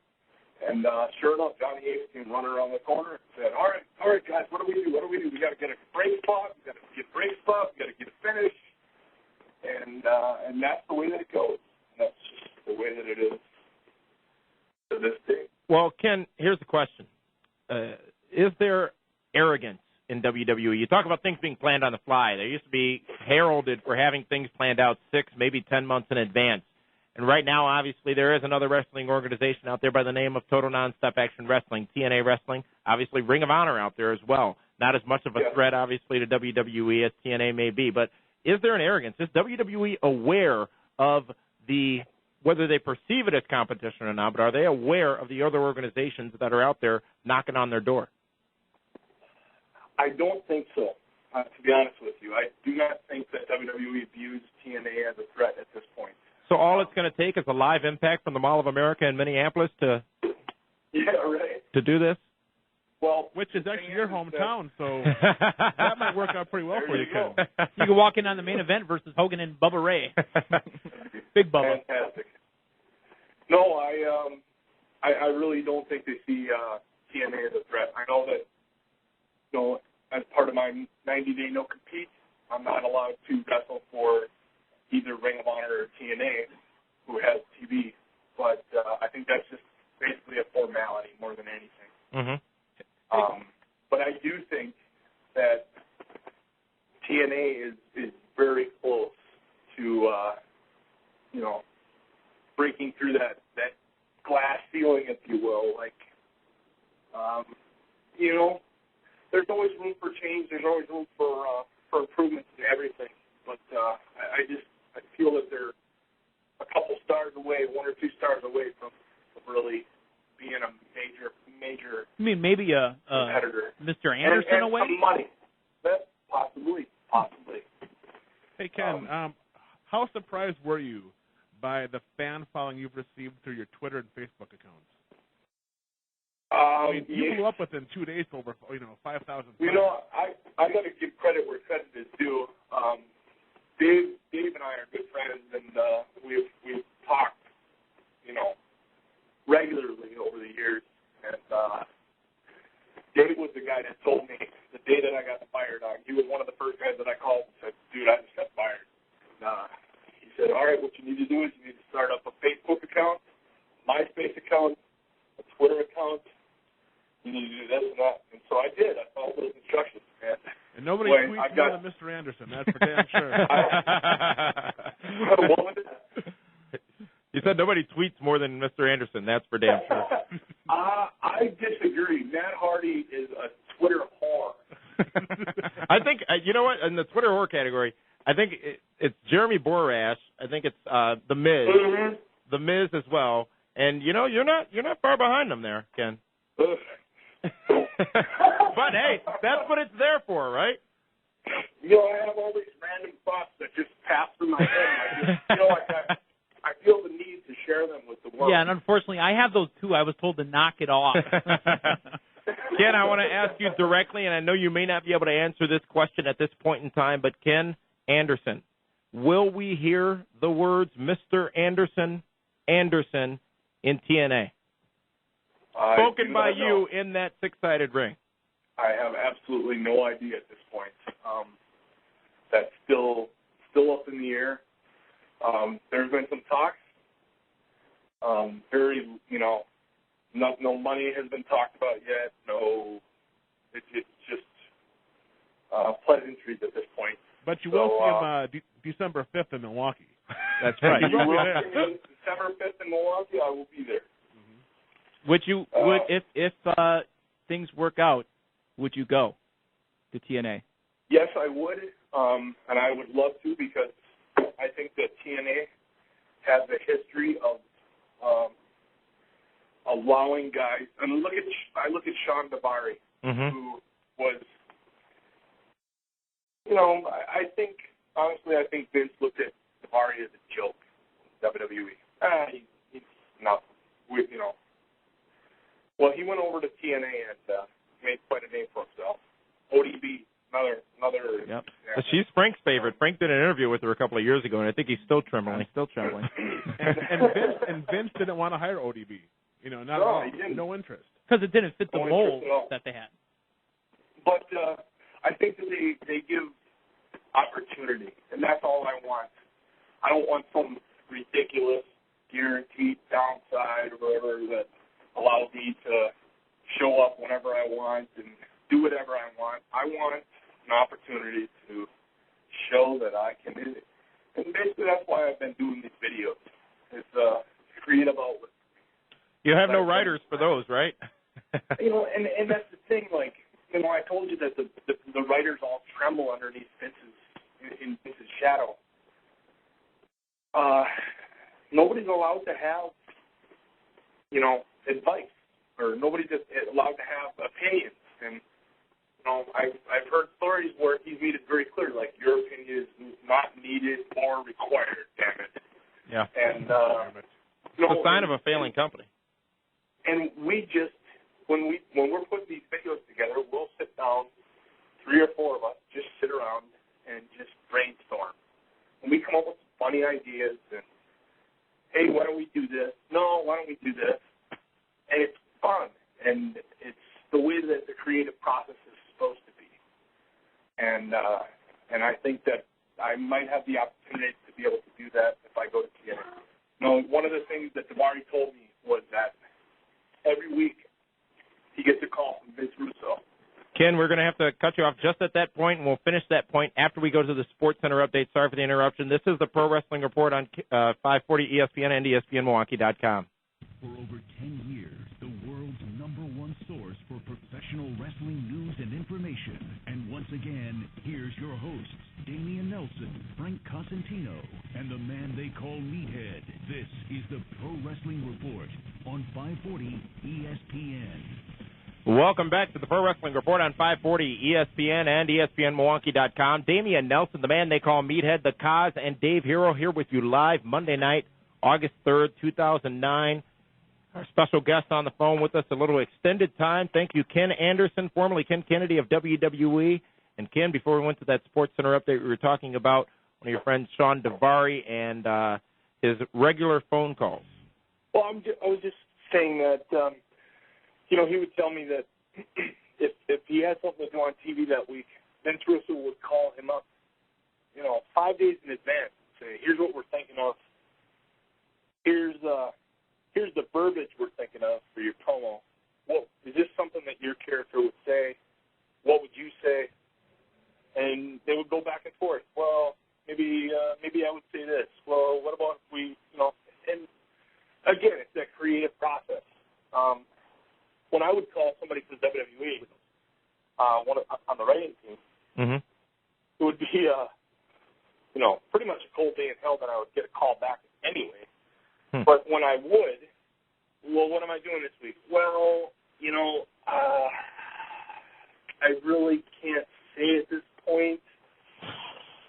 And sure enough, Johnny Ace came running around the corner and said, all right, guys, what do we do? We got to get a break spot. We got to get a break spot. We got to get a finish. And that's the way that it goes. That's just the way that it is to this day. Well, Ken, here's the question. Is there arrogance in WWE? You talk about things being planned on the fly. They used to be heralded for having things planned out 6, maybe 10 months in advance. And right now, obviously, there is another wrestling organization out there by the name of Total Non-Stop Action Wrestling, TNA Wrestling. Obviously, Ring of Honor out there as well. Not as much of a threat, obviously, to WWE as TNA may be. But is there an arrogance? Is WWE aware of whether they perceive it as competition or not, but are they aware of the other organizations that are out there knocking on their door? I don't think so, to be honest with you. I do not think that WWE views TNA going to take is a live impact from the Mall of America in Minneapolis to do this? Well, which is actually your hometown, so that might work out pretty well for you, Ken. You can walk in on the main event versus Hogan and Bubba Ray. Big Bubba. Fantastic. No, I really don't think they see TNA as a threat. I know that, as part of my 90-day no-compete, I'm not allowed to wrestle for either Ring of Honor or TNA, who has TV. But I think that's just basically a formality more than anything. Mm-hmm. But I do think that TNA is very close to, breaking through that glass ceiling, if you will. Like, there's always room for change. There's always room for improvements in everything. But I feel that they're a couple stars away, 1 or 2 stars away from really being a major. You mean maybe a competitor. Mr. Anderson and away? Some money. That possibly. Hey Ken, how surprised were you by the fan following you've received through your Twitter and Facebook accounts? You blew up within 2 days to over 5,000. I got to give credit where credit is due. Dave and I are good friends, and we've talked, regularly over the years. And Dave was the guy that told me the day that I got fired. He was one of the first guys that I called and said, "Dude, I just got fired." And, he said, "All right, what you need to do is you need to start up a Facebook account, MySpace account, a Twitter account. You need to do this and that." And so I did. I followed those instructions. And nobody tweets more than Mr. Anderson. That's for damn sure. What was it? You said nobody tweets more than Mr. Anderson. That's for damn sure. I disagree. Matt Hardy is a Twitter whore. I think, you know what, in the Twitter whore category, I think it's Jeremy Borash. I think it's The Miz. Mm-hmm. The Miz as well. And, you're not far behind them there, Ken. But, hey, that's what it's there for, right? I have all these random thoughts that just pass through my head. I feel the need to share them with the world. Yeah, and unfortunately, I have those too. I was told to knock it off. Ken, I want to ask you directly, and I know you may not be able to answer this question at this point in time, but Ken Anderson, will we hear the words Mr. Anderson in TNA? Spoken by you in that six-sided ring. I have absolutely no idea at this point. That's still up in the air. There's been some talks. No money has been talked about yet. No, it's just pleasantries at this point. But you will see him December 5th in Milwaukee. That's right. You will see me December 5th in Milwaukee. I will be there. Mm-hmm. If things work out, would you go to TNA? Yes, I would, and I would love to, because I think that TNA has a history of allowing guys. And I look at Sean Davari, mm-hmm. who was, I think Vince looked at Davari as a joke. WWE. He's not, Well, he went over to TNA and made quite a name for himself. ODB. Another. Yep. She's Frank's favorite. Frank did an interview with her a couple of years ago, and I think he's still trembling. and Vince didn't want to hire ODB. Not at all. No interest. Because it didn't fit the mold that they had. But I think that they give opportunity, and that's all I want. I don't want some ridiculous guaranteed downside or whatever that allows me to show up whenever I want and do whatever I want. I want an opportunity to show that I can do it. And basically that's why I've been doing these videos. It's a creative outlet. You have no writers for those, right? And that's the thing, I told you that the writers all tremble underneath Vince's shadow. Nobody's allowed to have, advice, or nobody's allowed to have opinions. And I've heard stories where he's made it very clear, your opinion is not needed or required, damn it. Yeah. And And it's a sign of a failing company. And we just, when we're putting these videos together, we'll sit down, 3 or 4 of us, just sit around and just brainstorm. And we come up with funny ideas and, hey, why don't we do this? No, why don't we do this? And it's fun, and it's the way that the creative process is supposed to be. And I think that I might have the opportunity to be able to do that if I go to TNA. One of the things that Davari told me was that every week he gets a call from Vince Russo. Ken, we're going to have to cut you off just at that point, and we'll finish that point after we go to the Sports Center update. Sorry for the interruption. This is the Pro Wrestling Report on 540 ESPN and ESPNMilwaukee.com. For over 10 years, the world's #1 source for professional wrestling news and information. And once again, here's your hosts, Damian Nelson, Frank Cosentino, and the man they call Meathead. This is the Pro Wrestling Report on 540 ESPN. Welcome back to the Pro Wrestling Report on 540 ESPN and ESPNMilwaukee.com. Damian Nelson, the man they call Meathead, the Cause, and Dave Hero here with you live Monday night, August 3rd, 2009. Our special guest on the phone with us a little extended time. Thank you, Ken Anderson, formerly Ken Kennedy of WWE. And, Ken, before we went to that Sports Center update, we were talking about one of your friends, Sean Davari, and his regular phone calls. Well, I was just saying that, he would tell me that if he had something to do on TV that week, Vince Russo would call him up, 5 days in advance and say, here's what we're thinking of. Here's the verbiage we're thinking of for your promo. Well, is this something that your character would say? What would you say? And they would go back and forth. Well, maybe I would say this. Well, what about if we, and again, it's that creative process. When I would call somebody from WWE, on the writing team, it would be, pretty much a cold day in hell that I would get a call back anyway. But when I would, well, what am I doing this week? Well, I really can't say at this point.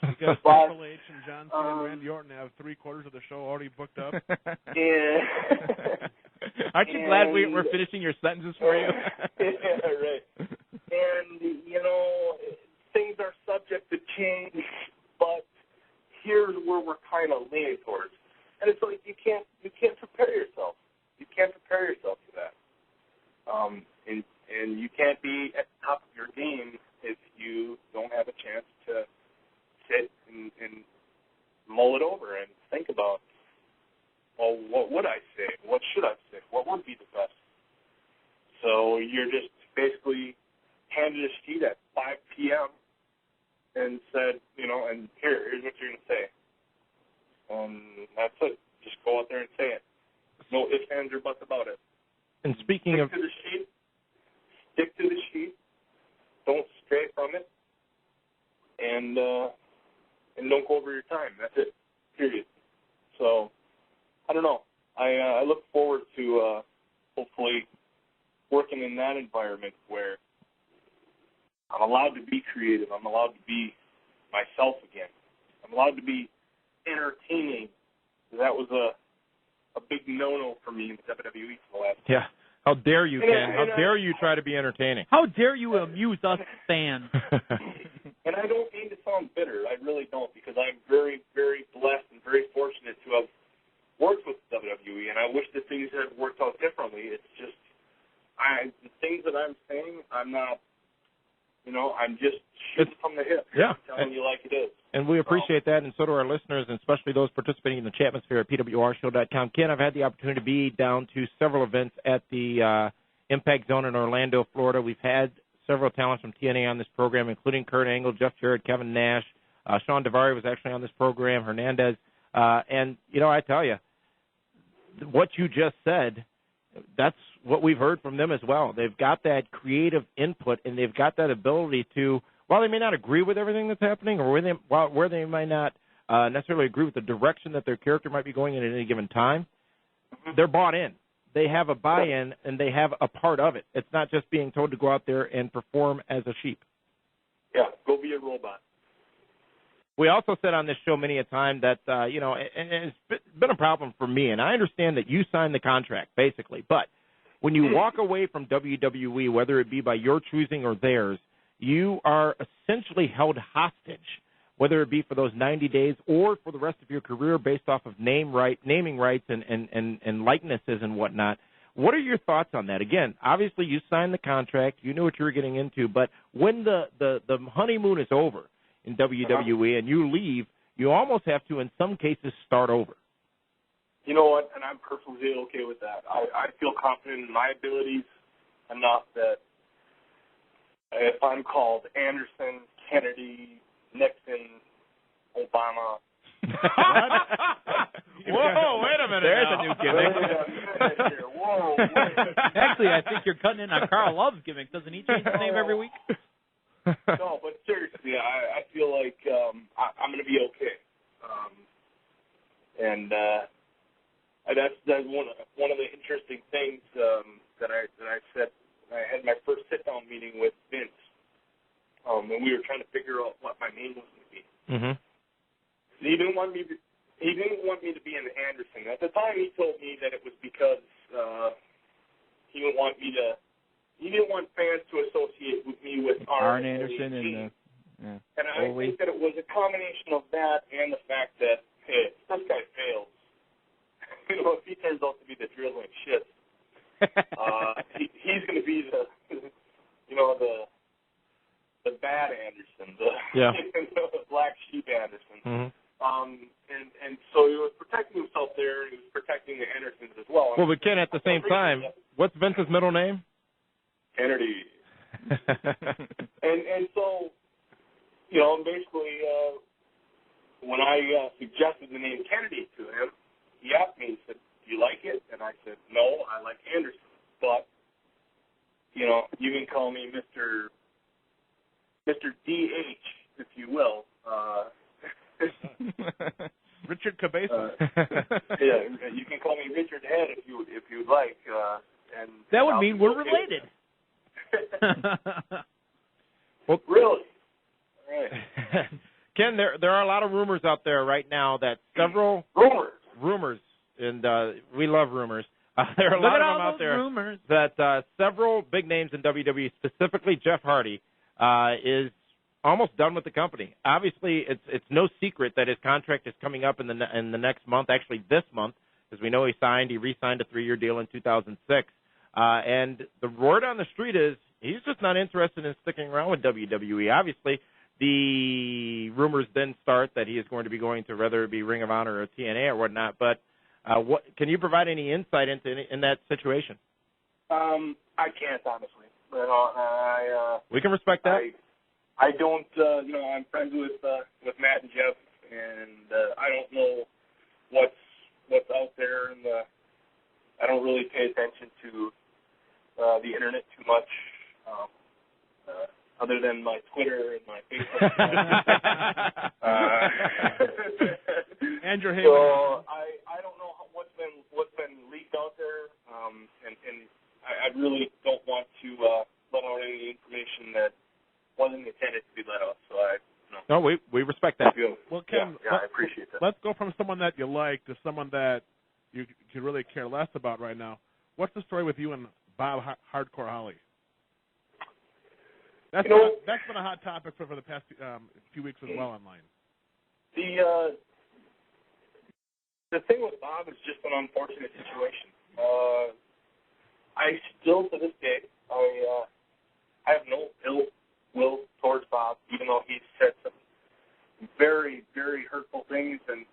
Because Triple H and John Cena and Randy Orton have 3/4 of the show already booked up. Yeah. Aren't you glad we're finishing your sentences for you? Yeah, right. And, things are subject to change, but here's where we're kind of leaning towards. And it's like you can't prepare yourself. You can't prepare yourself for that. And you can't be at the top of your game if you don't have a chance to sit and mull it over and think about, well, what would I say? What should I say? What would be the best? So you're just basically handed a sheet at 5 p.m. and said, and here's what you're going to say. That's it. Just go out there and say it. No ifs, ands, or buts about it. And speaking stick to the sheet. Don't stray from it. And don't go over your time. That's it. Period. So, I don't know. I look forward to hopefully working in that environment where I'm allowed to be creative. I'm allowed to be myself again. I'm allowed to be entertaining. That was a big no-no for me in WWE for the last Yeah. How dare you, Ken? How dare you try to be entertaining? How dare you amuse us fans? And I don't mean to sound bitter. I really don't, because I'm very, very blessed and very fortunate to have worked with WWE, and I wish that things had worked out differently. It's just the things that I'm saying, I'm not, I'm just shooting from the hip. Yeah. I'm telling you like it is. And we appreciate that, and so do our listeners, and especially those participating in the chatmosphere at pwrshow.com. Ken, I've had the opportunity to be down to several events at the Impact Zone in Orlando, Florida. We've had several talents from TNA on this program, including Kurt Angle, Jeff Jarrett, Kevin Nash. Sean Davari was actually on this program, Hernandez. And, I tell you, what you just said, that's what we've heard from them as well. They've got that creative input, and they've got that ability to, while they may not agree with everything that's happening, or where they might not necessarily agree with the direction that their character might be going in at any given time, they're bought in. They have a buy-in, and they have a part of it. It's not just being told to go out there and perform as a sheep. Yeah, go be a robot. we also said on this show many a time that, and it's been a problem for me, and I understand that you signed the contract, basically, but when you walk away from WWE, whether it be by your choosing or theirs, you are essentially held hostage, whether it be for those 90 days or for the rest of your career based off of naming rights and likenesses and whatnot. What are your thoughts on that? Again, obviously you signed the contract, you knew what you were getting into, but when the honeymoon is over in WWE and you leave, you almost have to, in some cases, start over. You know what, and I'm perfectly okay with that. I feel confident in my abilities enough that if I'm called Anderson, Kennedy, Nixon, Obama. Whoa, wait a minute. There's a new gimmick. Whoa, actually, I think you're cutting in on Carl Love's gimmick. Doesn't he change his name every week? No, but seriously, I feel like I'm going to be okay. And that's one of the interesting things that I said. I had my first sit-down meeting with Vince, and we were trying to figure out what my name was going to be. Mm-hmm. He didn't want me to be an Anderson. At the time, he told me that it was because he didn't want fans to associate with me with Arn Anderson and I think that it was a combination of that and the fact that, hey, this guy fails. If he turns out to be the drizzling shit, he's going to be the bad Anderson, the black sheep Anderson. Mm-hmm. And so he was protecting himself there, and he was protecting the Andersons as well. Well, but Ken, at the same time, what's Vince's middle name? Kennedy. and so, basically, when I suggested the name Kennedy to him, he asked me, he said, do you like it? And I said, no, I like Anderson. But, you can call me Mr. D.H., if you will. Richard Cabeza. Yeah, you can call me Richard Head if you'd like. And that would mean we're related. Well, really? All right. Ken, there are a lot of rumors out there right now that several rumors, and we love rumors. There are a lot of them out there rumors. That several big names in WWE, specifically Jeff Hardy, is almost done with the company. Obviously, it's no secret that his contract is coming up in the next month, actually this month, because we know he re-signed a 3-year deal in 2006. And the word on the street is he's just not interested in sticking around with WWE. Obviously, the rumors then start that he is going to be going to whether it be Ring of Honor or TNA or whatnot. But can you provide any insight in that situation? I can't, honestly. We can respect that. I don't. I'm friends with Matt and Jeff, and I don't know what's out there, and I don't really pay attention to the internet too much, other than my Twitter and my Facebook. And your So I don't know what's been leaked out there, and I really don't want to let out any information that wasn't intended to be let out. So No, we respect that. Well, Ken, I appreciate that. Let's go from someone that you like to someone that you could really care less about right now. What's the story with you and Bob Hardcore Holly? That's been a hot topic for the past few weeks as well online. The thing with Bob is just an unfortunate situation. I still, to this day, I have no ill will towards Bob, even though he's said some very, very hurtful things and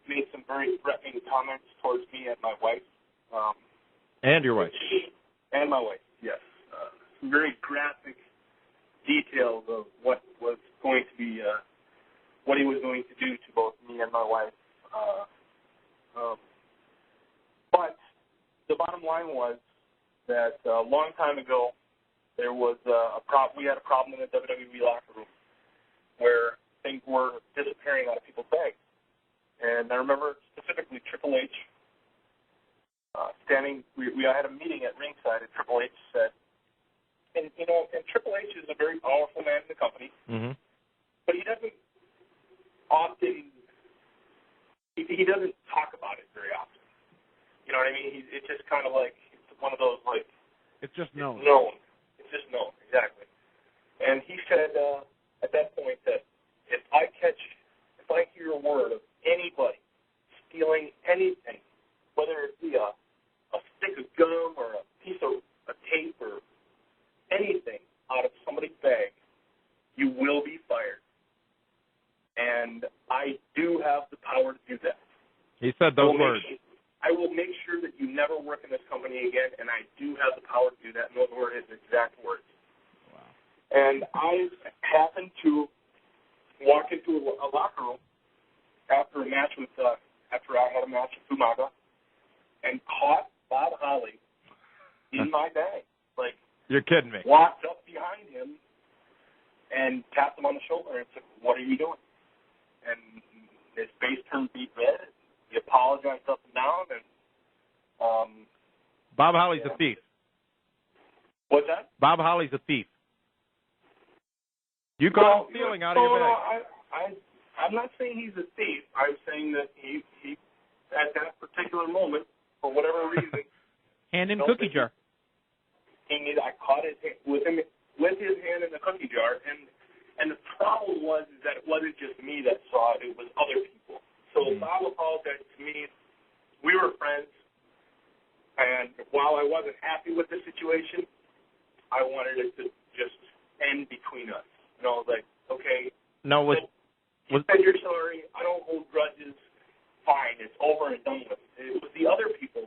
made some very threatening comments towards me and my wife. And your wife. And my wife, yes. Some very graphic details of what was going to be, what he was going to do to both me and my wife. But the bottom line was that a long time ago, there was we had a problem in the WWE locker room where things were disappearing out of people's bags. And I remember specifically Triple H standing. We had a meeting at ringside, and Triple H said, and Triple H is a very powerful man in the company, mm-hmm. but he doesn't often, he doesn't talk about it very often. You know what I mean? It's just kind of like, it's one of those, like, it's just known. It's just known, exactly. And he said at that point that if I hear a word of anybody stealing anything, whether it be a stick of gum or a piece of tape or anything out of somebody's bag, you will be fired. And I do have the power to do that. He said those words. I will make sure that you never work in this company again, and I do have the power to do that. And those were his exact words. Wow. And I happened to walk into a locker room after I had a match with Fumaga, and caught Bob Holly in my bag. Like, you're kidding me. Walked up behind him and tapped him on the shoulder and said, "What are you doing?" And his face turned beet red. He apologized up and down, and Bob Holly's a thief. What's that? Bob Holly's a thief. You call him stealing out of your bag. I'm not saying he's a thief. I'm saying that he at that particular moment, for whatever reason, hand in cookie jar. I caught his hand with his hand in the cookie jar, and the problem was that it wasn't just me that saw it; it was other people. So Bob apologized to me. We were friends, and while I wasn't happy with the situation, I wanted it to just end between us. You know, like, okay. No, you said you're sorry. I don't hold grudges. Fine, it's over and done with. It was the other people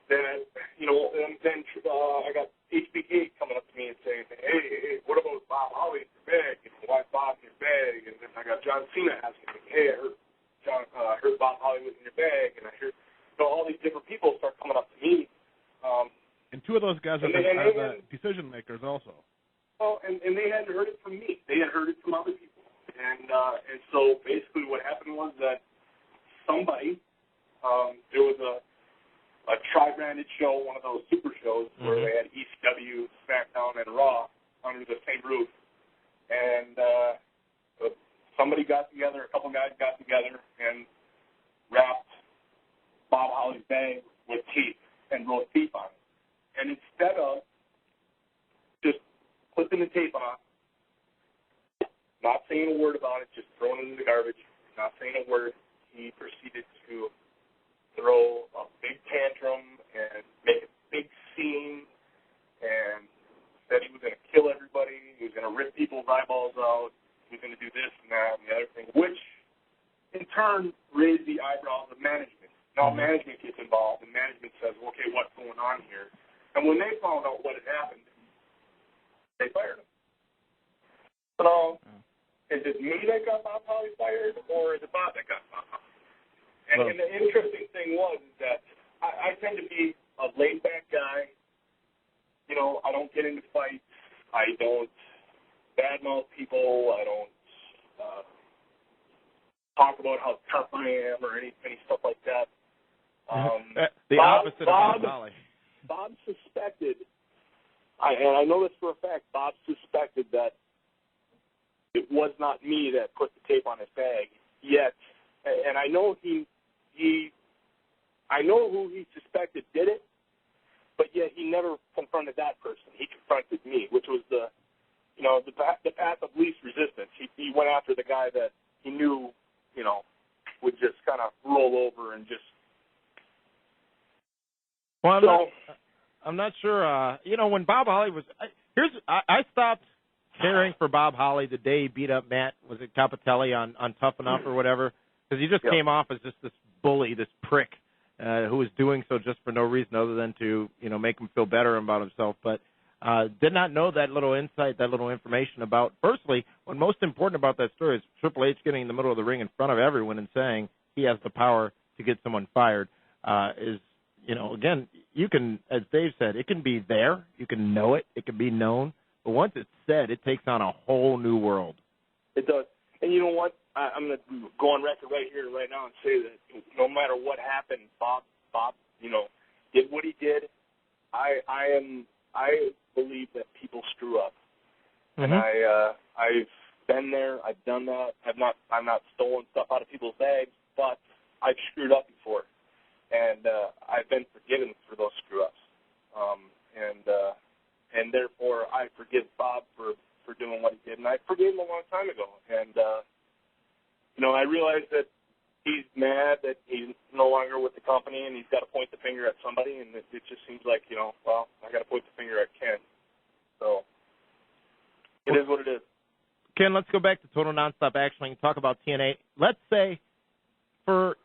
that, you know, and then I got HBK coming up to me and saying, hey, what about Bob Holly in your bag? You know, why Bob in your bag? And then I got John Cena asking me, hey, I heard Bob Holly was in your bag. And I heard, so all these different people start coming up to me. And two of those guys are the decision makers also. Well, and they hadn't heard it from me. They had heard it from other people. And so basically what happened was that somebody, there was a tri-branded show, one of those super shows, where they had ECW, SmackDown, and Raw under the same roof. And somebody got together, a couple guys got together and wrapped Bob Holly's bag with tape and wrote tape on it. And instead of just putting the tape on, not saying a word about it, just throwing it in the garbage, not saying a word, he proceeded to throw a big tantrum and make a big scene and said he was going to kill everybody, he was going to rip people's eyeballs out, he was going to do this and that and the other thing, which in turn raised the eyebrows of management. Now management gets involved and management says, okay, what's going on here? And when they found out what had happened, they fired him. So, is it me that got Bob Holly fired, or is it Bob that got Bob Holly? And the interesting thing was that I tend to be a laid-back guy. You know, I don't get into fights. I don't badmouth people. I don't talk about how tough I am or any stuff like that. The opposite of Bob Holly. Bob suspected, and I know this for a fact, Bob suspected that it was not me that put the tape on his bag, yet, and I know I know who he suspected did it, but yet he never confronted that person. He confronted me, which was the path of least resistance. He went after the guy that he knew, would just kind of roll over and just. Well, I'm not sure. When Bob Holly was I stopped caring for Bob Holly the day he beat up Matt, was it Capitelli on Tough Enough or whatever, because he just came off as just this bully, this prick, who was doing so just for no reason other than to make him feel better about himself. But did not know that little insight, that little information about. Firstly, what's most important about that story is Triple H getting in the middle of the ring in front of everyone and saying he has the power to get someone fired. Again, you can, as Dave said, it can be there, you can know it, it can be known, but once it's said, it takes on a whole new world. It does. And you know what? I'm going to go on record right here, right now, and say that no matter what happened, Bob, did what he did. I believe that people screw up, and been there. I've done that. I'm not stolen stuff out of people's bags, but I've screwed up before, and I've been forgiven for those screw-ups. And therefore, I forgive Bob for doing what he did, and I forgave him a long time ago. And I realize that he's mad that he's no longer with the company, and he's got to point the finger at somebody, and it just seems like, I got to point the finger at Ken. So it is what it is. Ken, let's go back to Total Nonstop Action and talk about TNA. Let's say, for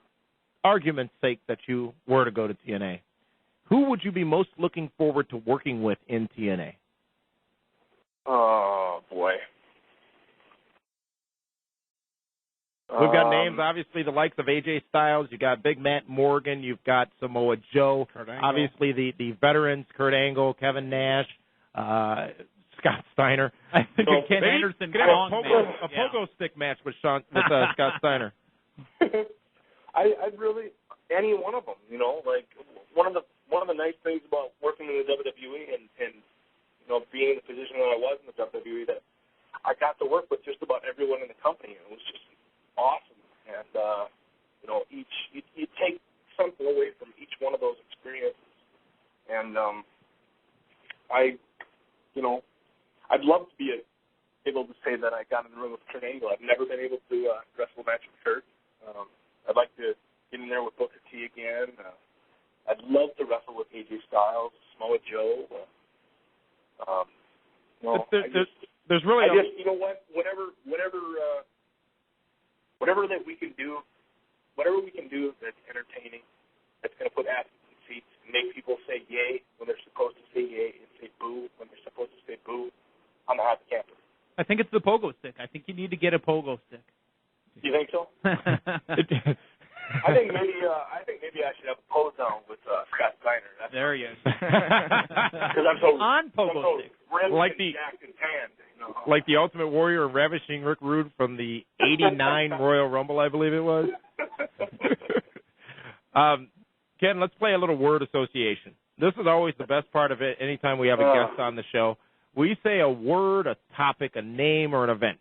argument's sake, that you were to go to TNA. Who would you be most looking forward to working with in TNA? Oh, boy. We've got names, obviously, the likes of AJ Styles. You got Big Matt Morgan. You've got Samoa Joe. Obviously, the veterans, Kurt Angle, Kevin Nash, Scott Steiner. I think Ken Anderson could have a pogo stick match with Scott Steiner. I'd really, any one of them, like one of the nice things about working in the WWE and being in the position that I was in the WWE, that I got to work with just about everyone in the company. It was just awesome. And, you take something away from each one of those experiences. And I'd love to be able to say that I got in the room with Kurt Angle. I've never been able to wrestle a match with Kurt. I'd like to get in there with Booker T again. I'd love to wrestle with AJ Styles, Samoa Joe. There's really whatever that we can do, whatever we can do that's entertaining, that's going to put athletes in seats and make people say yay when they're supposed to say yay and say boo when they're supposed to say boo. I'm a happy camper. I think it's the pogo stick. I think you need to get a pogo stick. You think so? I think maybe I should have a pose down with Scott Steiner. There he is. Because I'm so on pogo stick, like the jacked and tanned. Like the Ultimate Warrior and Ravishing Rick Rude from the '89 Royal Rumble, I believe it was. Ken, let's play a little word association. This is always the best part of it. Anytime we have a guest on the show, we say a word, a topic, a name, or an event.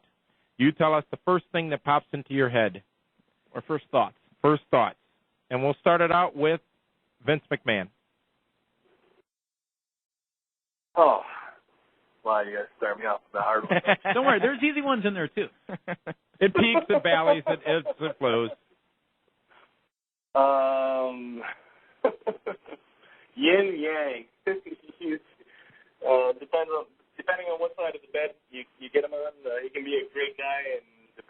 You tell us the first thing that pops into your head, or first thoughts. First thoughts. And we'll start it out with Vince McMahon. Oh, well, you got to start me off with the hard one. Don't worry, there's easy ones in there, too. It peaks and valleys, it ebbs and flows. Yin yang. Depending on what side of the bed you get him on, he can be a great guy, and if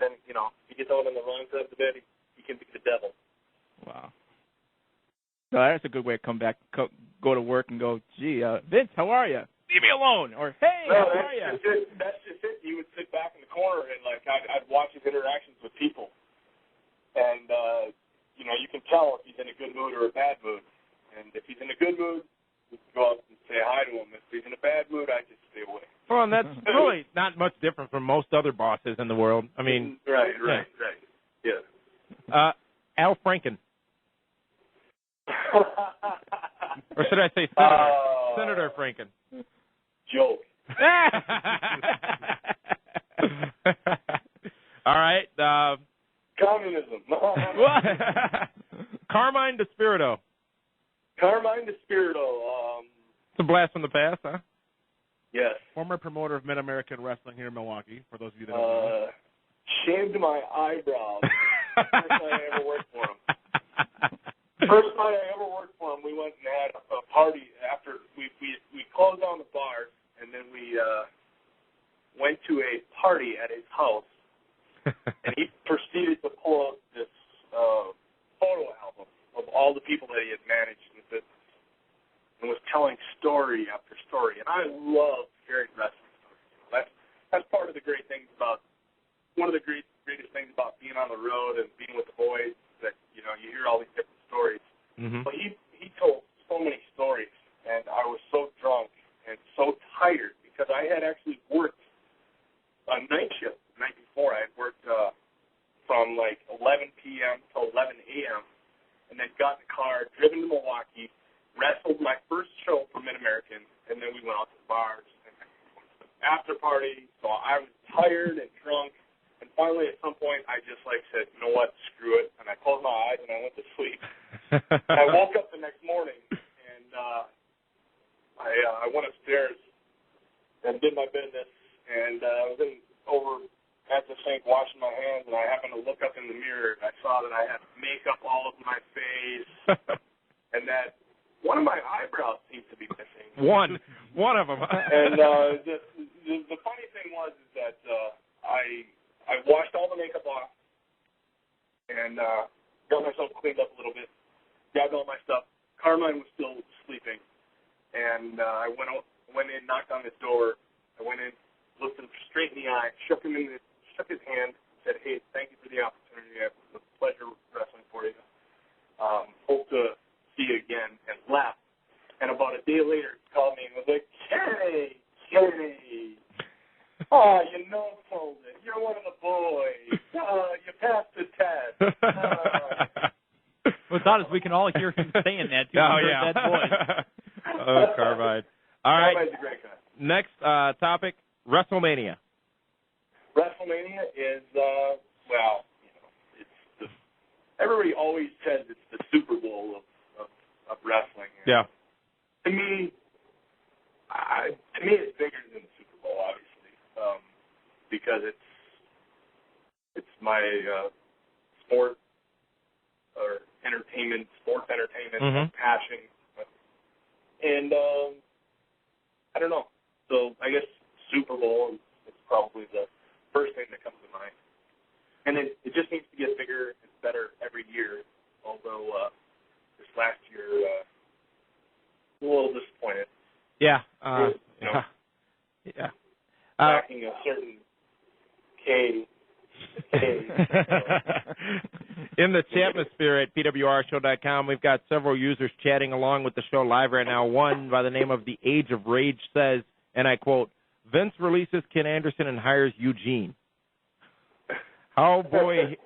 you get someone on the wrong side of the bed, he can be the devil. Wow. No, that's a good way to come back, go to work and go, gee, Vince, how are you? Leave me alone. Or, hey, how are you? That's just it. He would sit back in the corner, and, I'd watch his interactions with people. And, you can tell if he's in a good mood or a bad mood. And if he's in a good mood, we can go up and say hi to him. If he's in a bad mood, I just stay away. Well, and that's really not much different from most other bosses in the world. I mean, right. Yeah. Al Franken. Or should I say Senator Franken? Joke. All right. Communism. Carmine Despirito. Carmine Despirito. It's a blast from the past, huh? Yes. Former promoter of Mid-American Wrestling here in Milwaukee, for those of you that don't know. Shaved my eyebrows. First night I ever worked for him. First night I ever worked for him, we went and had a party after we closed down the bars, and then we went to a party at his house, and he proceeded to pull out this photo album of all the people that he had managed in the business, and was telling story after story. And I love hearing wrestling stories. That's part of the great things about, one of the greatest things about being on the road and being with the boys, that you hear all these different stories. Mm-hmm. But he told so many stories, and I was so drunk and so tired because I had actually worked a night shift the night before. I had worked from 11 p.m. to 11 a.m. and then got in the car, driven to Milwaukee, wrestled my first show for Mid-American, and then we went out to the bars and after party, so I was tired and drunk. And finally, at some point, I just said, you know what, screw it. And I closed my eyes and I went to sleep. And I woke up the next morning and I went upstairs and did my business. And I was over at the sink washing my hands, and I happened to look up in the mirror, and I saw that I had makeup all over my face, and that one of my eyebrows seemed to be missing. One of them. And the funny thing was is that I washed all the makeup off and got myself cleaned up a little bit, grabbed all my stuff. Carmine was still sleeping, and I went in, knocked on his door. I went in, looked him straight in the eye, shook his hand, said, hey, thank you for the opportunity. It was a pleasure wrestling for you. Hope to see you again, and left. And about a day later, he called me and was like, Kenny, oh, you no-sold it. You're one of the boys. You passed the test. What's odd is we can all hear him saying that, too. Oh, yeah. That voice. Oh, Carmine. All right. Carmine's a great guy. Next topic, WrestleMania. WrestleMania is, everybody always says it's the Super Bowl of wrestling. Yeah. To me, it's bigger than the Super Bowl, obviously, because it's my sports entertainment, passion, and I don't know. So I guess Super Bowl is probably the first thing that comes to mind. And it just needs to get bigger and better every year, although this last year, a little disappointed. Yeah. Lacking a certain K. In the chatmosphere at pwrshow.com, we've got several users chatting along with the show live right now. One by the name of The Age of Rage says, and I quote, Vince releases Ken Anderson and hires Eugene. Oh, boy,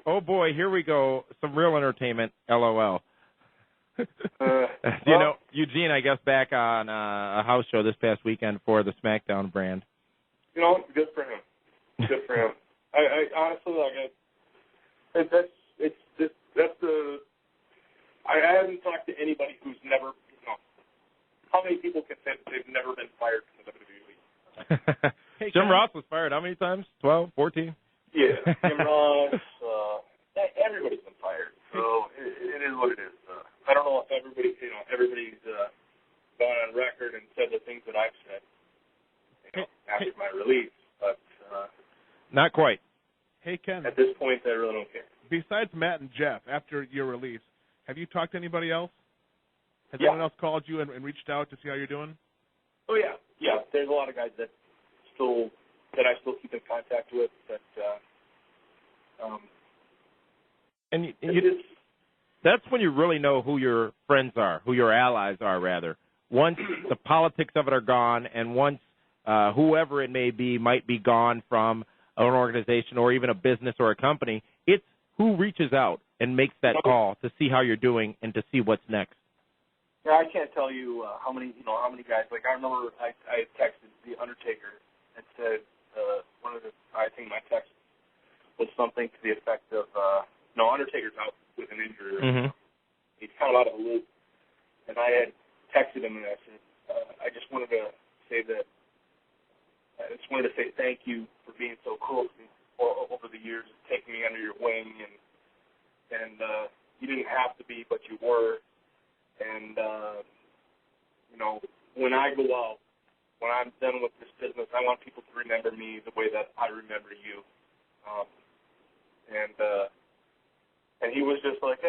here we go. Some real entertainment, LOL. Eugene, I guess, back on a house show this past weekend for the SmackDown brand. Good for him. Good for him. I honestly, I haven't talked to anybody who's never, how many people can say that they've never been fired from the WWE? Hey, Jim Ross was fired how many times? 12, 14? Yeah, Jim Ross, everybody's been fired, so it is what it is. I don't know if everybody's gone on record and said the things that I've said after my release, but not quite. Hey, Ken. At this point, I really don't care. Besides Matt and Jeff, after your release, have you talked to anybody else? Has anyone else called you and reached out to see how you're doing? Oh, yeah. Yeah, there's a lot of guys that I still keep in contact with. That's when you really know who your friends are, who your allies are, rather. Once the politics of it are gone, and once whoever it may be might be gone from an organization or even a business or a company, it's who reaches out and makes that call to see how you're doing and to see what's next. Yeah, I can't tell you how many guys. Like, I remember I texted The Undertaker and said I think my text was something to the effect of, Undertaker's out with an injury. Mm-hmm. He's kind of out of the loop. And I had texted him and I said, I just wanted to say thank you for being so cool to me over the years, taking me under your wing, and you didn't have to be, but you were. And when I go out, when I'm done with this business, I want people to remember me the way that I remember you. And he was just like,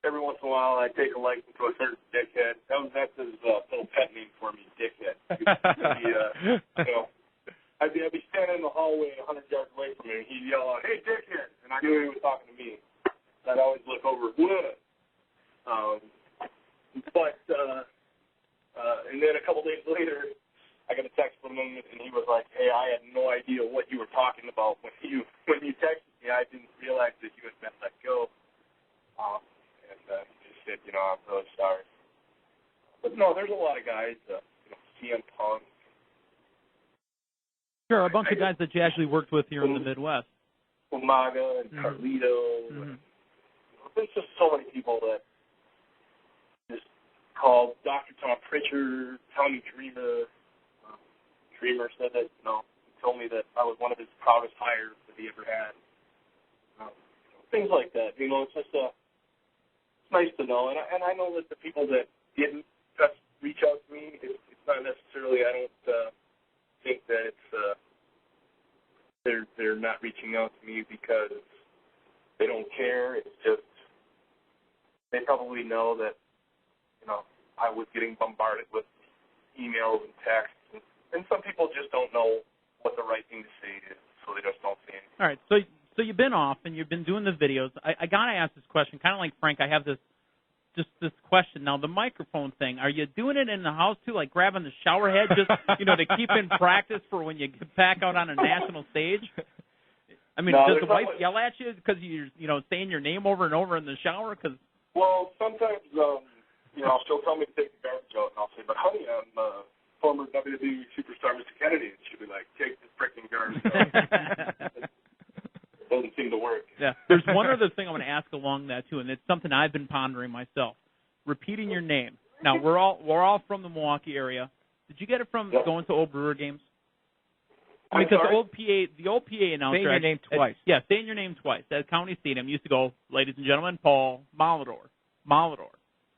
every once in a while I take a liking to a certain dickhead. That's his little pet name for me, dickhead. I'd be standing in the hallway 100 yards away from him, and he'd yell out, hey, dickhead! And I knew he was talking to me. I'd always look over, what? And then a couple days later, I got a text from him, and he was like, hey, I had no idea what you were talking about when you texted me. I didn't realize that you had been let go. And he just said, I'm really sorry. But no, there's a lot of guys, CM Punk, bunch of guys that you actually worked with here in the Midwest. Umaga and Carlito. And there's just so many people that just called Dr. Tom Pritchard, Tommy Dreamer. Dreamer said that, he told me that I was one of his proudest hires that he ever had. Things like that. It's just it's nice to know. And I know that the people that didn't just reach out to me, it's not necessarily, I don't think that it's they're not reaching out to me because they don't care. It's just they probably know that, I was getting bombarded with emails and texts. And some people just don't know what the right thing to say is, so they just don't say anything. All right, so you've been off and you've been doing the videos. I got to ask this question, kind of like Frank. I have this question. Now, the microphone thing, are you doing it in the house too, like grabbing the shower head just, to keep in practice for when you get back out on a national stage? I mean, does the wife yell at you because you're, saying your name over and over in the shower? Well, sometimes, she'll tell me to take the garbage out, and I'll say, but honey, I'm former WWE superstar Mr. Kennedy, and she'll be like, take this freaking garbage out. It doesn't seem to work. Yeah. There's one other thing I want to ask along that, too, and it's something I've been pondering myself. Repeating your name. Now, we're all from the Milwaukee area. Did you get it from going to old Brewer games? Because the old PA announcer. Saying your name twice. Saying your name twice. At County Stadium used to go, ladies and gentlemen, Paul Malador.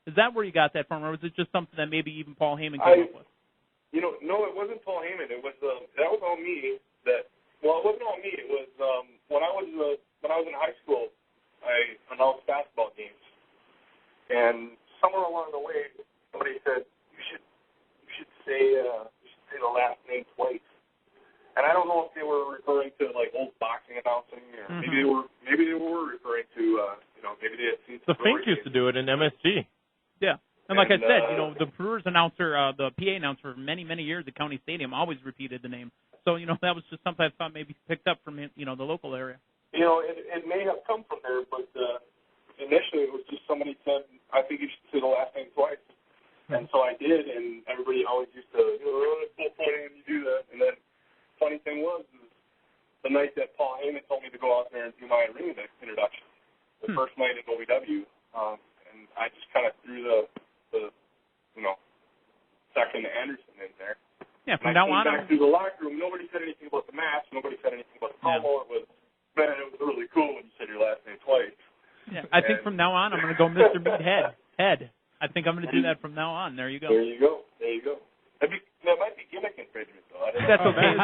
Is that where you got that from, or was it just something that maybe even Paul Heyman came up with? No, it wasn't Paul Heyman. It was that was all me. It wasn't all me. It was when I was in high school, I announced basketball games, and somewhere along the way, somebody said you should say the last name twice. And I don't know if they were referring to like old boxing announcing, or maybe they were referring to maybe they had seen. The Fink used to do it in MSG. Yeah. And like I said, the Brewers announcer, the PA announcer for many, many years at County Stadium always repeated the name. So, that was just something I thought maybe picked up from, the local area. It may have come from there, but initially it was just somebody said, I think you should say the last name twice. And so I did, and everybody always used to, it's so funny when you do that. And then funny thing was the night that Paul Heyman told me to go out there and do my ring introduction, the first night at OVW, and I just kind of threw the second Anderson in there. Yeah, from now on. Back through the locker room, nobody said anything about the match. Nobody said anything about the promo. It was really cool when you said your last name twice. Yeah, I think from now on I'm going to go Mr. Meathead. I think I'm going to do that from now on. There you go. There you go. That might be gimmick infringement, though. That's okay.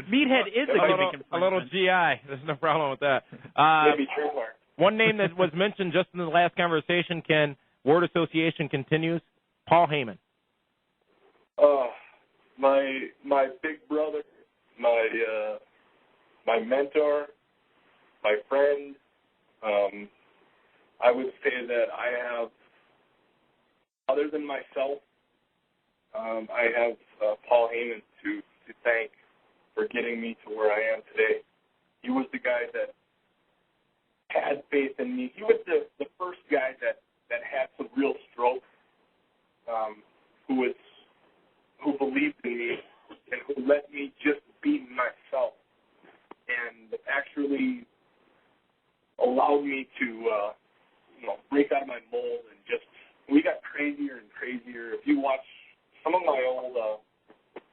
Meathead is a gimmick infringement. A little GI. There's no problem with that. Maybe trademark. One name that was mentioned just in the last conversation, Ken, word association continues, Paul Heyman. My big brother, my mentor, my friend. I would say that I have, other than myself, I have Paul Heyman to thank for getting me to where I am today. He was the guy that had faith in me. He was the first guy that had some real stroke, who believed in me and who let me just be myself and actually allowed me to break out of my mold and just, we got crazier and crazier. If you watch some of my old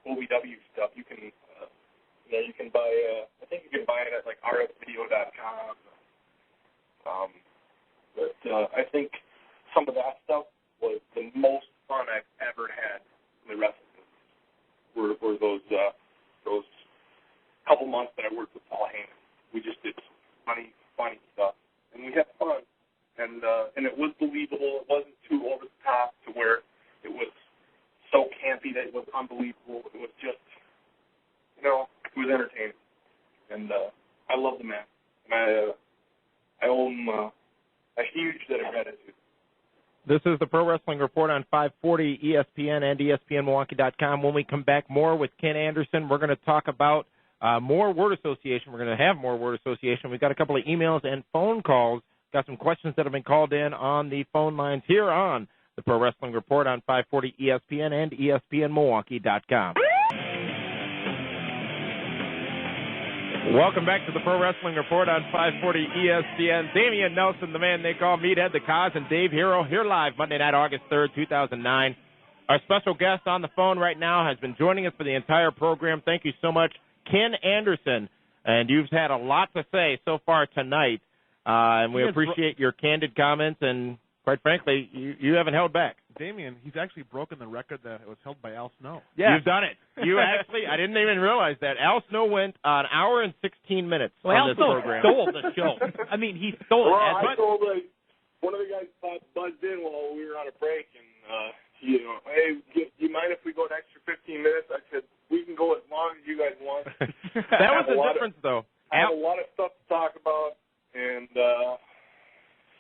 OVW stuff, you can buy, I think you can buy it at like rfvideo.com. But I think some of that stuff was the most fun I've ever had in the wrestling business. Were those couple months that I worked with Paul Heyman. We just did some funny stuff, and we had fun, and it was believable. It wasn't too over the top to where it was so campy that it was unbelievable. It was just, it was entertaining, and I love the man. And I owe him a huge debt of gratitude. This is the Pro Wrestling Report on 540 ESPN and ESPNMilwaukee.com. When we come back, more with Ken Anderson. We're going to talk about more word association. We're going to have more word association. We've got a couple of emails and phone calls. Got some questions that have been called in on the phone lines here on the Pro Wrestling Report on 540 ESPN and ESPNMilwaukee.com. Welcome back to the Pro Wrestling Report on 540 ESPN. Damian Nelson, the man they call Meathead, the Cause, and Dave Hero here live Monday night, August 3rd, 2009. Our special guest on the phone right now has been joining us for the entire program. Thank you so much, Ken Anderson. And you've had a lot to say so far tonight, and we appreciate your candid comments, and quite frankly, you haven't held back. Damian, he's actually broken the record that was held by Al Snow. Yeah. You've done it. You actually, I didn't even realize that. Al Snow went an hour and 16 minutes on this program. Al Snow stole the show. I mean, he stole it. I told one of the guys buzzed in while we were on a break, and, hey, do you mind if we go an extra 15 minutes? I said, we can go as long as you guys want. That was the difference, though. I have a lot of stuff to talk about, and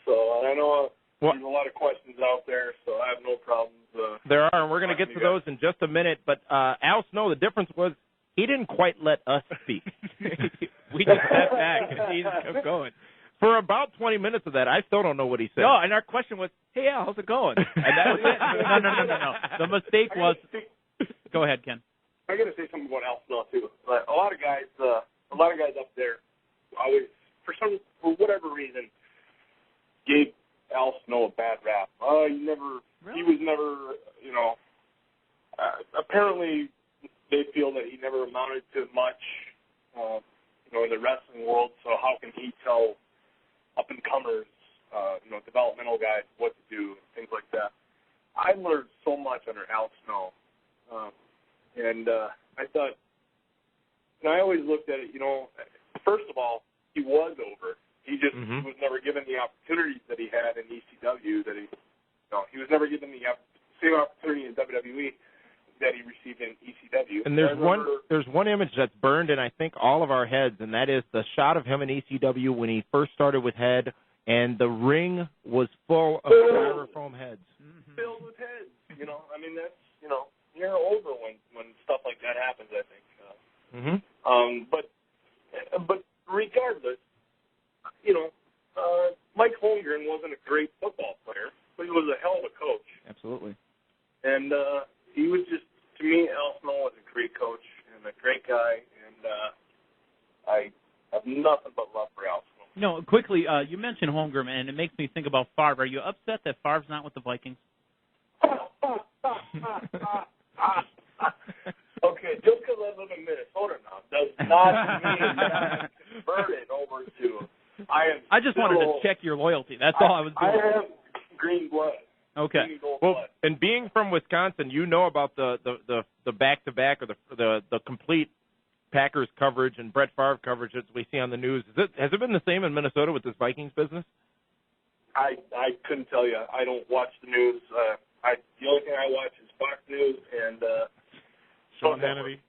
so I know there's a lot of questions out there, so I have no problems. There are, and we're going to get to those in just a minute. But Al Snow, the difference was he didn't quite let us speak. We just stepped back, and he just kept going. For about 20 minutes of that, I still don't know what he said. No, and our question was, hey, Al, how's it going? And that was it. No. The mistake was – go ahead, Ken. I got to say something about Al Snow, too. But a lot of guys up there always, for whatever reason, gave Al Snow a bad rap. He was never, apparently they feel that he never amounted to much, in the wrestling world, so how can he tell up-and-comers, developmental guys what to do, things like that. I learned so much under Al Snow, and I thought, and I always looked at it, first of all, he was over. He just was never given the opportunities that he had in ECW. He was never given the same opportunity in WWE that he received in ECW. And there's one image that's burned in, I think, all of our heads, and that is the shot of him in ECW when he first started with Head, and the ring was full of styrofoam heads. Filled with heads. That's, you're over when stuff like that happens, I think. But regardless, Mike Holmgren wasn't a great football player, but he was a hell of a coach. Absolutely. And he was just, to me, Al Snow was a great coach and a great guy, and I have nothing but love for Al Snow. No, quickly, you mentioned Holmgren, and it makes me think about Favre. Are you upset that Favre's not with the Vikings? Okay, just because I live in Minnesota now does not mean that I'm converted over to. I just wanted to check your loyalty. That's all I was doing. I have green blood. Okay. Well, and being from Wisconsin, you know about the back-to-back or the complete Packers coverage and Brett Favre coverage that we see on the news. Has it been the same in Minnesota with this Vikings business? I couldn't tell you. I don't watch the news. The only thing I watch is Fox News and Sean Hannity.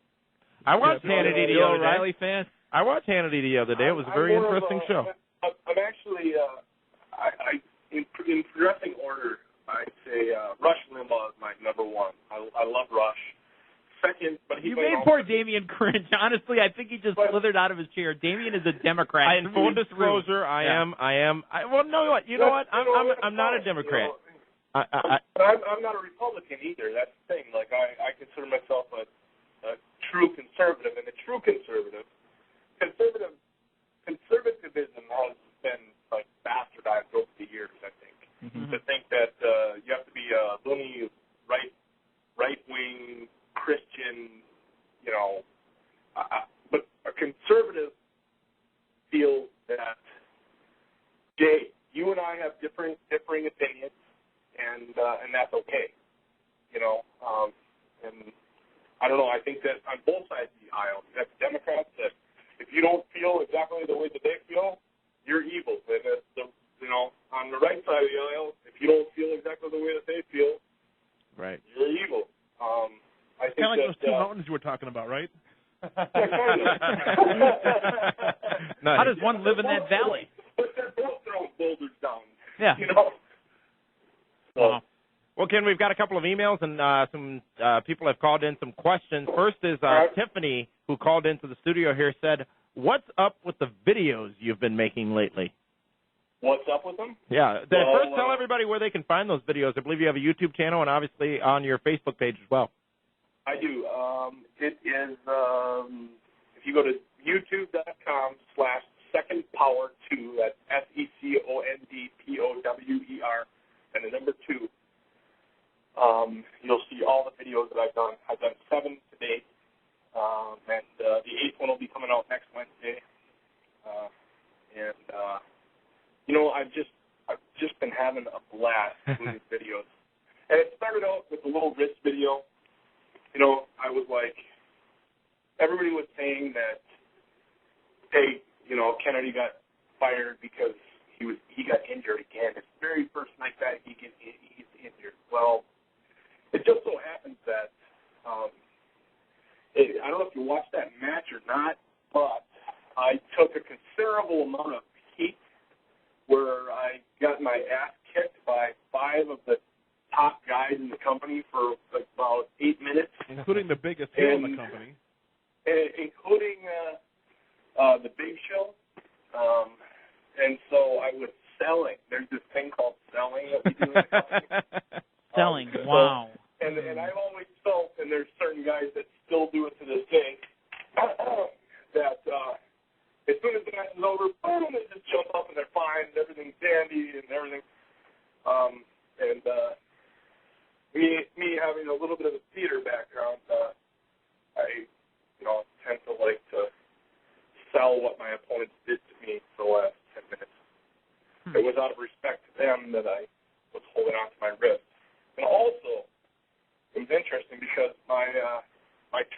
I watched Hannity the other day. O'Reilly fan? I watched Hannity the other day. It was a very interesting show. I'm actually, in progressing order, I'd say Rush Limbaugh is my number one. I love Rush. Second, but you made poor Damian cringe. Honestly, I think he just slithered out of his chair. Damian is a Democrat. In full disclosure, I am. Well, you know what? I'm not a Democrat. I'm not a Republican either. That's the thing. Like I consider myself a true conservative, and a true conservative. Conservatism has been like bastardized over the years. I think to think that you have to be a loony right wing Christian, but a conservative feels that Jay, you and I have differing opinions, and that's okay, and I don't know. I think that on both sides of the aisle, you have Democrats that if you don't feel exactly the way that they feel, you're evil. And on the right side of the aisle, if you don't feel exactly the way that they feel, right, you're evil. I think kind of like those two mountains you were talking about, right? How does one live in that valley? But they're both throwing boulders down. Yeah. Well, Ken, we've got a couple of emails, and some people have called in some questions. First is Tiffany, who called into the studio here, said, what's up with the videos you've been making lately? What's up with them? Yeah. First, tell everybody where they can find those videos. I believe you have a YouTube channel and obviously on your Facebook page as well. I do. It is, if you go to youtube.com/secondpower2. That's SECONDPOWER and the number 2. You'll see all the videos that I've done. I've done 7 to date, and the 8th one will be coming out next Wednesday. I've just been having a blast doing these videos. And it started out with a little wrist video. I was like, everybody was saying that, hey, Kennedy got fired because he got injured again. His very first night back, he's injured. Well, it just so happens that I don't know if you watched that match or not, but I took a considerable amount of heat where I got my ass kicked by 5 of the top guys in the company for about 8 minutes. Including the biggest heel in the company. Including the Big Show. And so I was selling. There's this thing called selling that we do in the company. Selling, wow. And I've always felt, and there's certain guys that still do it to this day, that as soon as the match is over, boom, they just jump up and they're fine, and everything's dandy and everything. Me having a little bit of a theater background, I tend to like to sell what my opponents did to me for the last 10 minutes. It was out of respect to them that I was holding on to my wrist. And also, it was interesting because my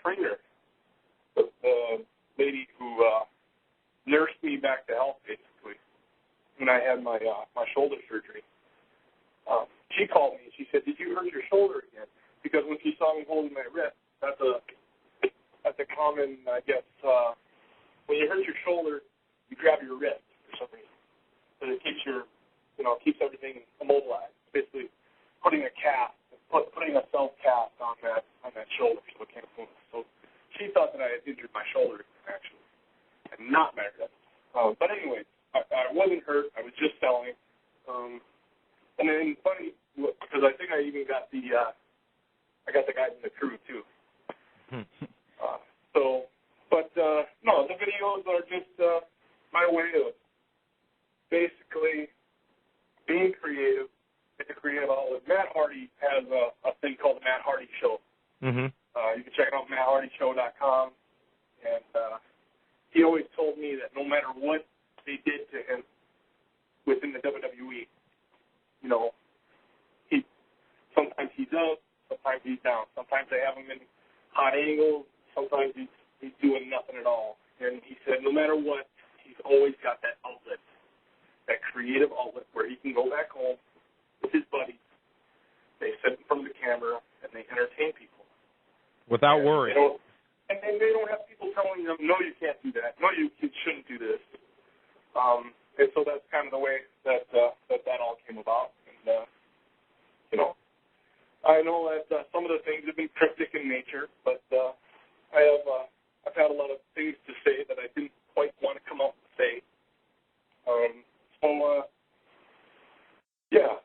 trainer, the lady who nursed me back to health, basically, when I had my shoulder surgery, she called me and she said, "Did you hurt your shoulder again?" Because when she saw me holding my wrist, that's a common, I guess, when you hurt your shoulder, you grab your wrist for some reason. So it keeps keeps everything immobilized. Basically, putting a self-cast on that shoulder so it can't move. So she thought that I had injured my shoulder, actually, and not my wrist. But anyway, I wasn't hurt. I was just selling. And then funny, because I think I even got the guys in the crew too. No, the videos are just my way of basically being creative. It's a creative outlet. Matt Hardy has a thing called the Matt Hardy Show. Mm-hmm. You can check it out, MattHardyShow.com. And he always told me that no matter what they did to him within the WWE, sometimes he's up, sometimes he's down. Sometimes they have him in hot angles. Sometimes he's doing nothing at all. And he said no matter what, he's always got that outlet, that creative outlet where he can go back home with his buddies. They sit in front of the camera and they entertain people. Without worry. And they don't have people telling them, no, you can't do that. No, you shouldn't do this. And so that's kind of the way that all came about. And, I know that some of the things have been cryptic in nature, but I've had a lot of things to say that I didn't quite want to come out and say.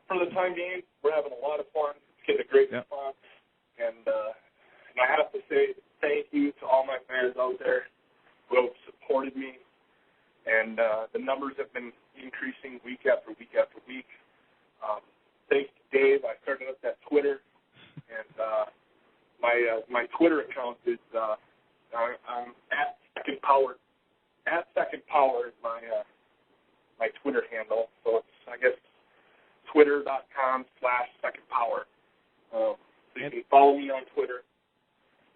For the time being, we're having a lot of fun. It's getting a great response. And I have to say thank you to all my fans out there who have supported me. And the numbers have been increasing week after week after week. Thanks to Dave, I started up that Twitter. And my Twitter account is I'm at Second Power. At Second Power is my Twitter handle. So it's, I guess, twitter.com/secondpower. So you can follow me on Twitter,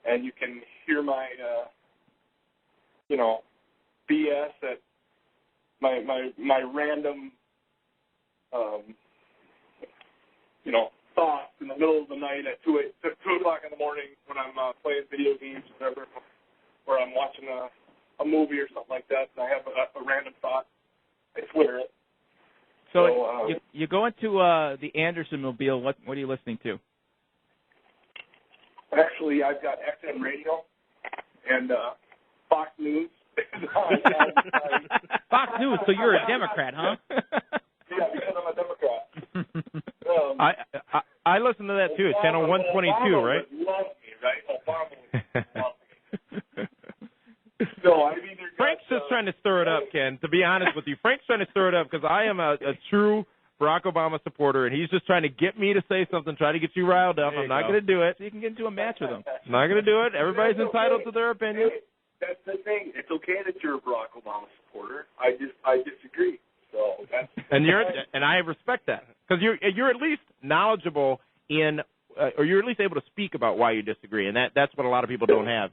and you can hear my BS at my random thoughts in the middle of the night at 2 o'clock in the morning when I'm playing video games or whatever, or I'm watching a movie or something like that, and I have a random thought. I Twitter it. So you go into the Anderson Mobile. What are you listening to? Actually, I've got XM Radio and Fox News. Fox News. So you're a Democrat, huh? Yeah, because I'm a Democrat. I listen to that too. It's channel 122, Obama right? Would love me, right? Obama would love me. So I've either trying to stir it up, Ken, to be honest with you. Frank's trying to stir it up because I am a true Barack Obama supporter, and he's just trying to get me to say something, try to get you riled up. I'm not going to do it. So you can get into a match with him. I'm not going to do it. Everybody's entitled to their opinion. Hey, that's the thing. It's okay that you're a Barack Obama supporter. I disagree. So that's and I respect that because you're at least knowledgeable in, or you're at least able to speak about why you disagree, and that's what a lot of people don't have.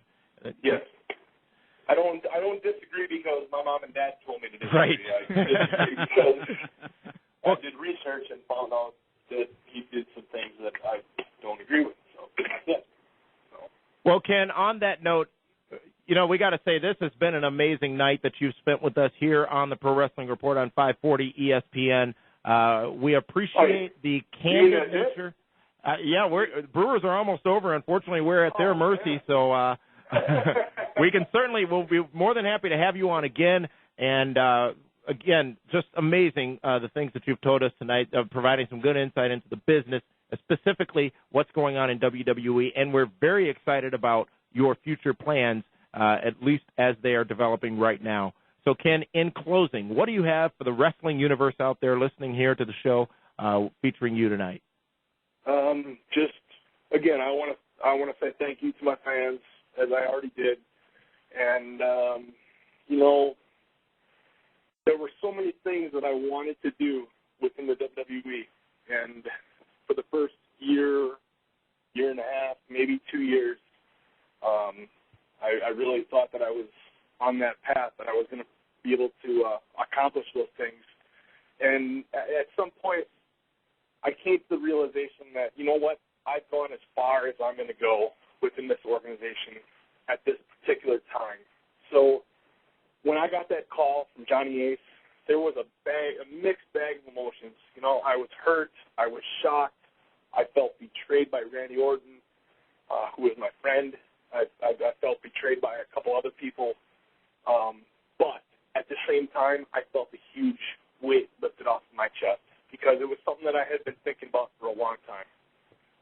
Yes. I don't disagree because my mom and dad told me to disagree. Right. I disagree because I did research and found out that he did some things that I don't agree with. So that's it. So. Well, Ken, on that note, we got to say this has been an amazing night that you've spent with us here on the Pro Wrestling Report on 540 ESPN. We appreciate the candid nature. Brewers are almost over. Unfortunately, we're at their mercy, so we'll be more than happy to have you on again. And again, just amazing the things that you've told us tonight, providing some good insight into the business, specifically what's going on in WWE. And we're very excited about your future plans, at least as they are developing right now. So, Ken, in closing, what do you have for the wrestling universe out there listening here to the show featuring you tonight? Just again, I want to say thank you to my fans, as I already did, and there were so many things that I wanted to do within the WWE, and for the first year and a half, maybe 2 years, I really thought that I was on that path, that I was going to be able to accomplish those things. And at some point, I came to the realization that, you know what, I've gone as far as I'm going to go within this organization at this particular time. So when I got that call from Johnny Ace, there was a mixed bag of emotions. I was hurt. I was shocked. I felt betrayed by Randy Orton, who was my friend. I felt betrayed by a couple other people. But at the same time, I felt a huge weight lifted off of my chest because it was something that I had been thinking about for a long time.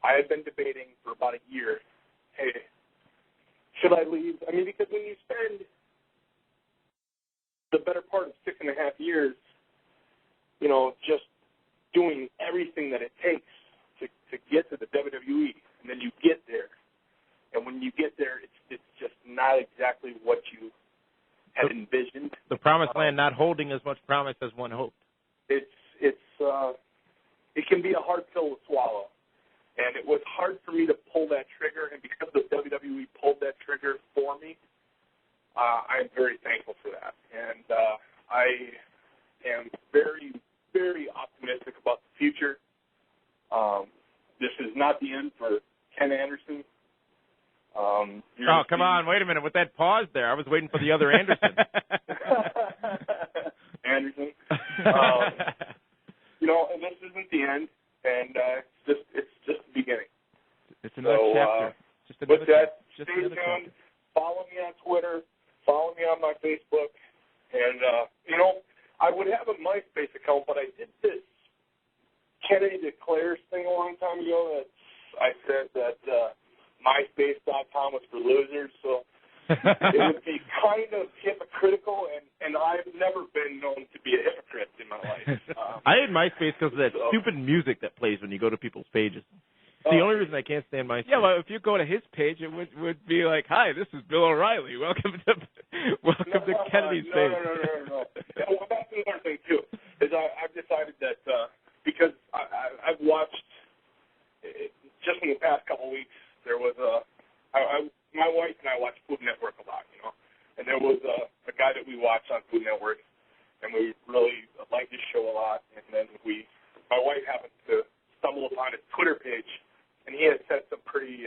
I had been debating for about a year, hey, should I leave? I mean, because when you spend the better part of 6.5 years, just doing everything that it takes to get to the WWE, and then you get there. And when you get there, it's just not exactly what you had envisioned. The promised land not holding as much promise as one hoped. It can be a hard pill to swallow. And it was hard for me to pull that trigger, and because the WWE pulled that trigger for me, I'm very thankful for that. And I am very, very optimistic about the future. This is not the end for Ken Anderson. Come on, wait a minute. With that pause there, I was waiting for the other Anderson. Anderson. And this isn't the end, and it's just the beginning. It's another chapter. With that, stay tuned. Follow me on Twitter. Follow me on my Facebook. And, I would have a MySpace account, but I did this Kennedy Declares thing a long time ago that I said that MySpace.com was for losers, so it would be kind of hypocritical, and I've never been known to be a hypocrite in my life. I hate MySpace because of that stupid music that plays when you go to people's pages. It's the only reason I can't stand MySpace. Yeah, well, if you go to his page, it would be like, "Hi, this is Bill O'Reilly. Welcome to Kennedy's page." No. Well, that's another thing too. Is I've decided that because I've watched just in the past couple of weeks, there was my wife and I watch Food Network a lot, and there was a guy that we watched on Food Network, and we really liked his show a lot, and then my wife happened to stumble upon his Twitter page, and he had said some pretty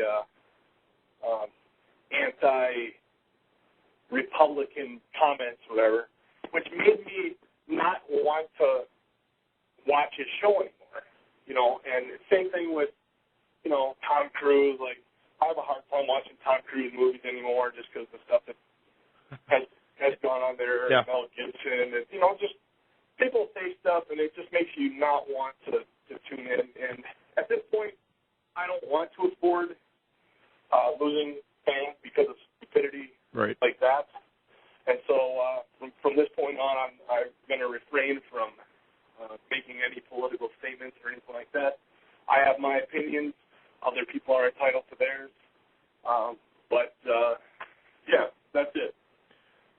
anti-Republican comments, whatever, which made me not want to watch his show anymore, and same thing with, Tom Cruise. Like, I have a hard time watching Tom Cruise movies anymore just because of the stuff that has gone on there, yeah. Mel Gibson, and, just people say stuff, and it just makes you not want to tune in. And at this point, I don't want to afford losing fans because of stupidity right. like that. And so from this point on, I'm going to refrain from making any political statements or anything like that. I have my opinions. Other people are entitled to theirs. Yeah, that's it.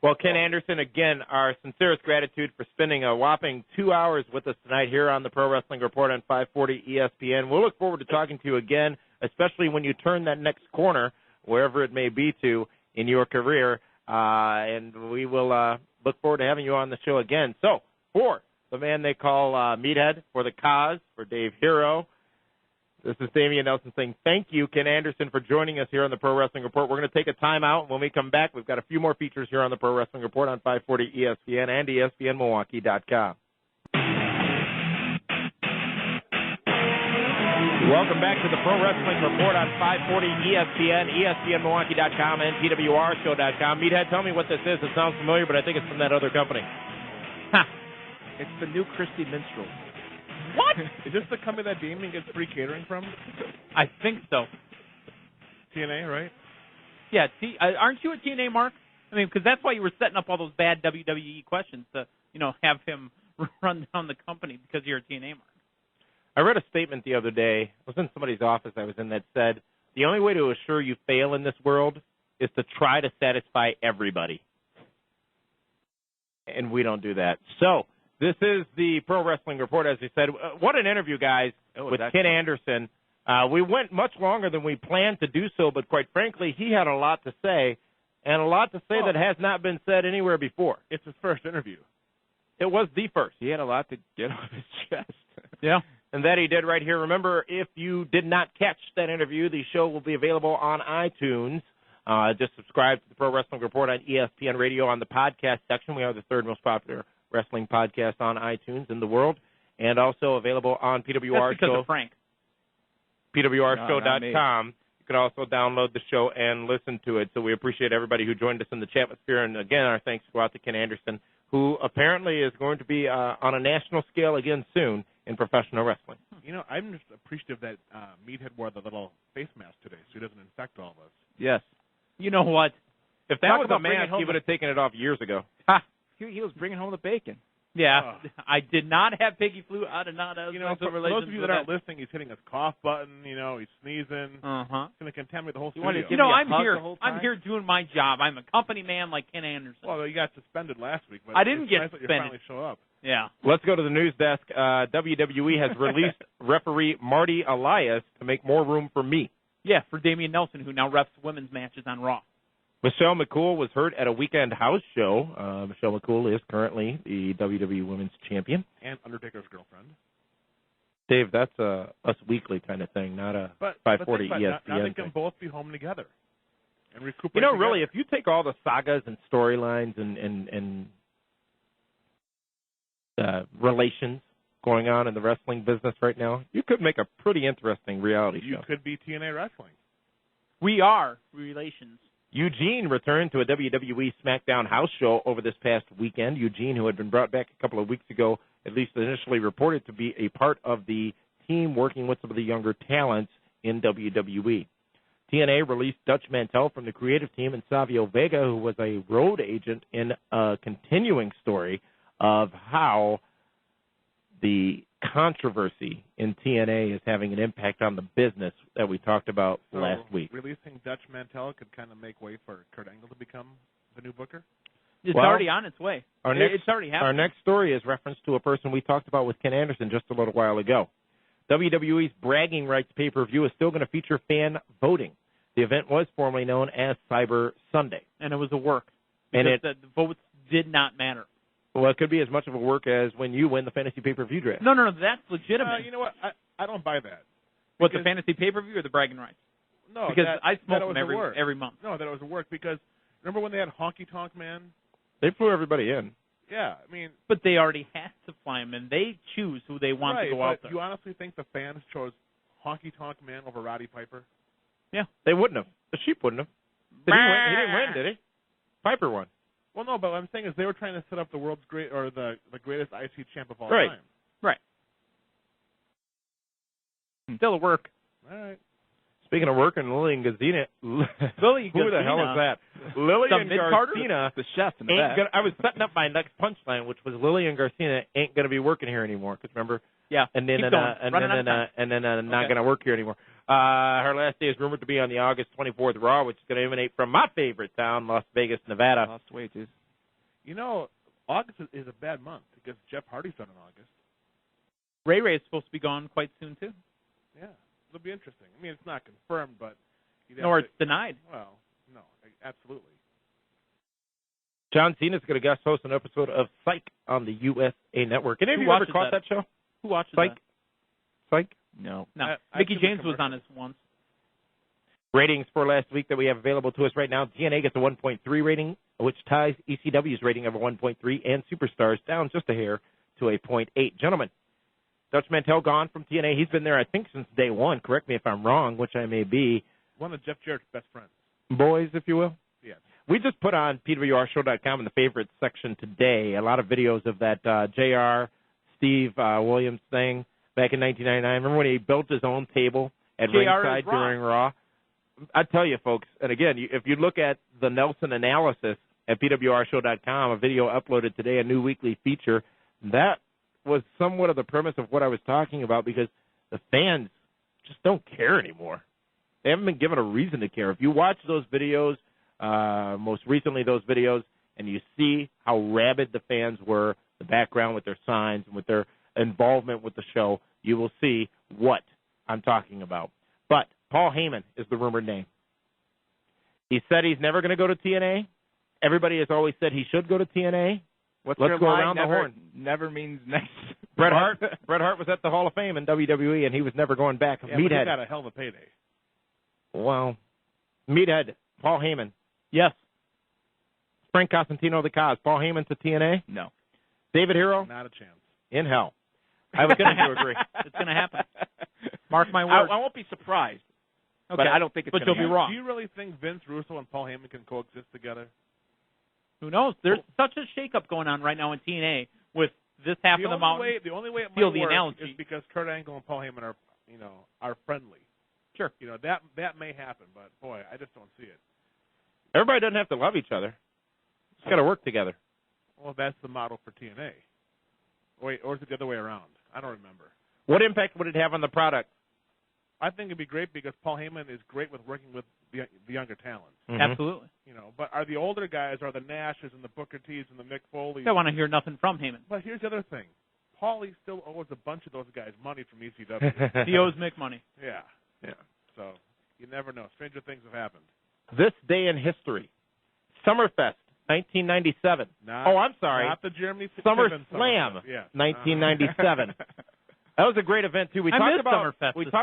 Well, Ken Anderson, again, our sincerest gratitude for spending a whopping 2 hours with us tonight here on the Pro Wrestling Report on 540 ESPN. We'll look forward to talking to you again, especially when you turn that next corner, wherever it may be to in your career, and we will look forward to having you on the show again. So, for the man they call Meathead, for the Cause, for Dave Hero, this is Damian Nelson saying thank you, Ken Anderson, for joining us here on the Pro Wrestling Report. We're going to take a timeout. When we come back, we've got a few more features here on the Pro Wrestling Report on 540 ESPN and ESPNMilwaukee.com. Welcome back to the Pro Wrestling Report on 540 ESPN, ESPNMilwaukee.com, and PWRShow.com. Meathead, tell me what this is. It sounds familiar, but I think it's from that other company. It's the new Christie Minstrel. What? Is this the company that Damien gets free catering from? I think so. TNA, right? Yeah, aren't you a TNA, Mark? I mean, because that's why you were setting up all those bad WWE questions to, have him run down the company because you're a TNA, Mark. I read a statement the other day. I was in somebody's office I was in that said, the only way to assure you fail in this world is to try to satisfy everybody. And we don't do that. So, this is the Pro Wrestling Report, as I said. What an interview, guys, with Ken Anderson. We went much longer than we planned to do so, but quite frankly, he had a lot to say, and a lot to say that has not been said anywhere before. It's his first interview. It was the first. He had a lot to get off his chest. Yeah. And that he did right here. Remember, if you did not catch that interview, the show will be available on iTunes. Just subscribe to the Pro Wrestling Report on ESPN Radio on the podcast section. We are the third most popular wrestling podcast on iTunes in the world, and also available on PWR That's because of Frank. PWRshow.com. You can also download the show and listen to it. So we appreciate everybody who joined us in the chat sphere. And again, our thanks go out to Ken Anderson, who apparently is going to be on a national scale again soon in professional wrestling. I'm just appreciative that Meathead wore the little face mask today so he doesn't infect all of us. Yes. You know what? If that was a mask, he would have taken it off years ago. Ha! He was bringing home the bacon. Yeah, I did not have piggy flu. I did not have for those of you that aren't listening, he's hitting his cough button. He's sneezing. Uh-huh. It's going to contaminate the whole studio. I'm here doing my job. I'm a company man like Ken Anderson. Well, you got suspended last week, but I didn't get nice suspended. That you finally show up. Yeah. Let's go to the news desk. WWE has released referee Marty Elias to make more room for me. Yeah, for Damian Nelson, who now refs women's matches on Raw. Michelle McCool was hurt at a weekend house show. Michelle McCool is currently the WWE Women's Champion. And Undertaker's girlfriend. Dave, that's a Us Weekly kind of thing, not a 540 ESPN now they can thing. both be home together and recuperate together. Really, if you take all the sagas and storylines and relations going on in the wrestling business right now, you could make a pretty interesting reality show. You could be TNA Wrestling. We are relations. Eugene returned to a WWE SmackDown house show over this past weekend. Eugene, who had been brought back a couple of weeks ago, at least initially reported to be a part of the team working with some of the younger talents in WWE. TNA released Dutch Mantell from the creative team and Savio Vega, who was a road agent, in a continuing story of how the controversy in TNA is having an impact on the business that we talked about last week. Releasing Dutch Mantell could kind of make way for Kurt Angle to become the new booker? It's already on its way. It's already happening. Our next story is reference to a person we talked about with Ken Anderson just a little while ago. WWE's Bragging Rights pay-per-view is still going to feature fan voting. The event was formerly known as Cyber Sunday. And it was a work. And the votes did not matter. Well, it could be as much of a work as when you win the fantasy pay-per-view draft. No, that's legitimate. You know what? I don't buy that. What, the fantasy pay-per-view or the bragging rights? No, because I smoke them every month. No, that it was a work because remember when they had Honky Tonk Man? They flew everybody in. Yeah, I mean. But they already had to fly them, and they choose who they want to go out there. You honestly think the fans chose Honky Tonk Man over Roddy Piper? Yeah. They wouldn't have. The Sheep wouldn't have. He didn't win, did he? Piper won. Well, no, but what I'm saying is they were trying to set up the world's the greatest IC champ of all time. Right. Still a work. All right. Speaking of working, Lillian Garcia. Who the hell is that? Lillian Garcia, the chef in the back. I was setting up my next punchline, which was Lillian Garcia ain't going to be working here anymore. Because remember, yeah, and then not going to work here anymore. Her last day is rumored to be on the August 24th Raw, which is going to emanate from my favorite town, Las Vegas, Nevada. Lost wages. You know, August is a bad month because Jeff Hardy's on in August. Ray Ray is supposed to be gone quite soon too. Yeah, it'll be interesting. I mean, it's not confirmed, but it's denied. Well, no, absolutely. John Cena's going to guest host an episode of Psych on the USA Network. Any of you ever caught that show? Who watches Psych? that? Psych? No. Mickey James was on it once. Ratings for last week that we have available to us right now. TNA gets a 1.3 rating, which ties ECW's rating of a 1.3, and Superstars down just a hair to a 0.8. Gentlemen, Dutch Mantell gone from TNA. He's been there, I think, since day one. Correct me if I'm wrong, which I may be. One of Jeff Jarrett's best friends. Boys, if you will. Yes. We just put on PWRshow.com in the favorites section today a lot of videos of that JR, Steve Williams thing back in 1999. Remember when he built his own table at ringside during Raw? I tell you, folks, and again, if you look at the Nelson analysis at PWRshow.com, a video uploaded today, a new weekly feature, that was somewhat of the premise of what I was talking about because the fans just don't care anymore. They haven't been given a reason to care. If you watch those videos, most recently those videos, and you see how rabid the fans were, the background with their signs and with their involvement with the show, you will see what I'm talking about. But Paul Heyman is the rumored name. He said he's never going to go to TNA. Everybody has always said he should go to TNA. Let's go around the horn. Never means next. Bret Hart was at the Hall of Fame in WWE, and he was never going back. Yeah, Meathead. But he got a hell of a payday. Well, Meathead, Paul Heyman. Yes. Frank Cosentino, the Cos. Paul Heyman to TNA? No. David Hero? Not a chance. In hell. I was going to agree. It's going to happen. Mark my words. I won't be surprised. Okay. But I don't think it's But you'll be wrong. Do you really think Vince Russo and Paul Heyman can coexist together? Who knows? There's such a shakeup going on right now in TNA with this half of the mountain. The only way it Feel might the work analogy. is because Kurt Angle and Paul Heyman are friendly. Sure. That may happen, but boy, I just don't see it. Everybody doesn't have to love each other. Just got to work together. Well, that's the model for TNA. Or is it the other way around? I don't remember. What impact would it have on the product? I think it'd be great because Paul Heyman is great with working with the younger talent. Mm-hmm. Absolutely. But are the older guys, are the Nashes and the Booker T's and the Mick Foley's? I want to hear nothing from Heyman. But here's the other thing. Paulie still owes a bunch of those guys money from ECW. He owes Mick money. Yeah. So you never know. Stranger things have happened. This day in history. SummerFest, 1997. I'm sorry. Not the Jeremy SummerSlam, yes. 1997. That was a great event, too. We talked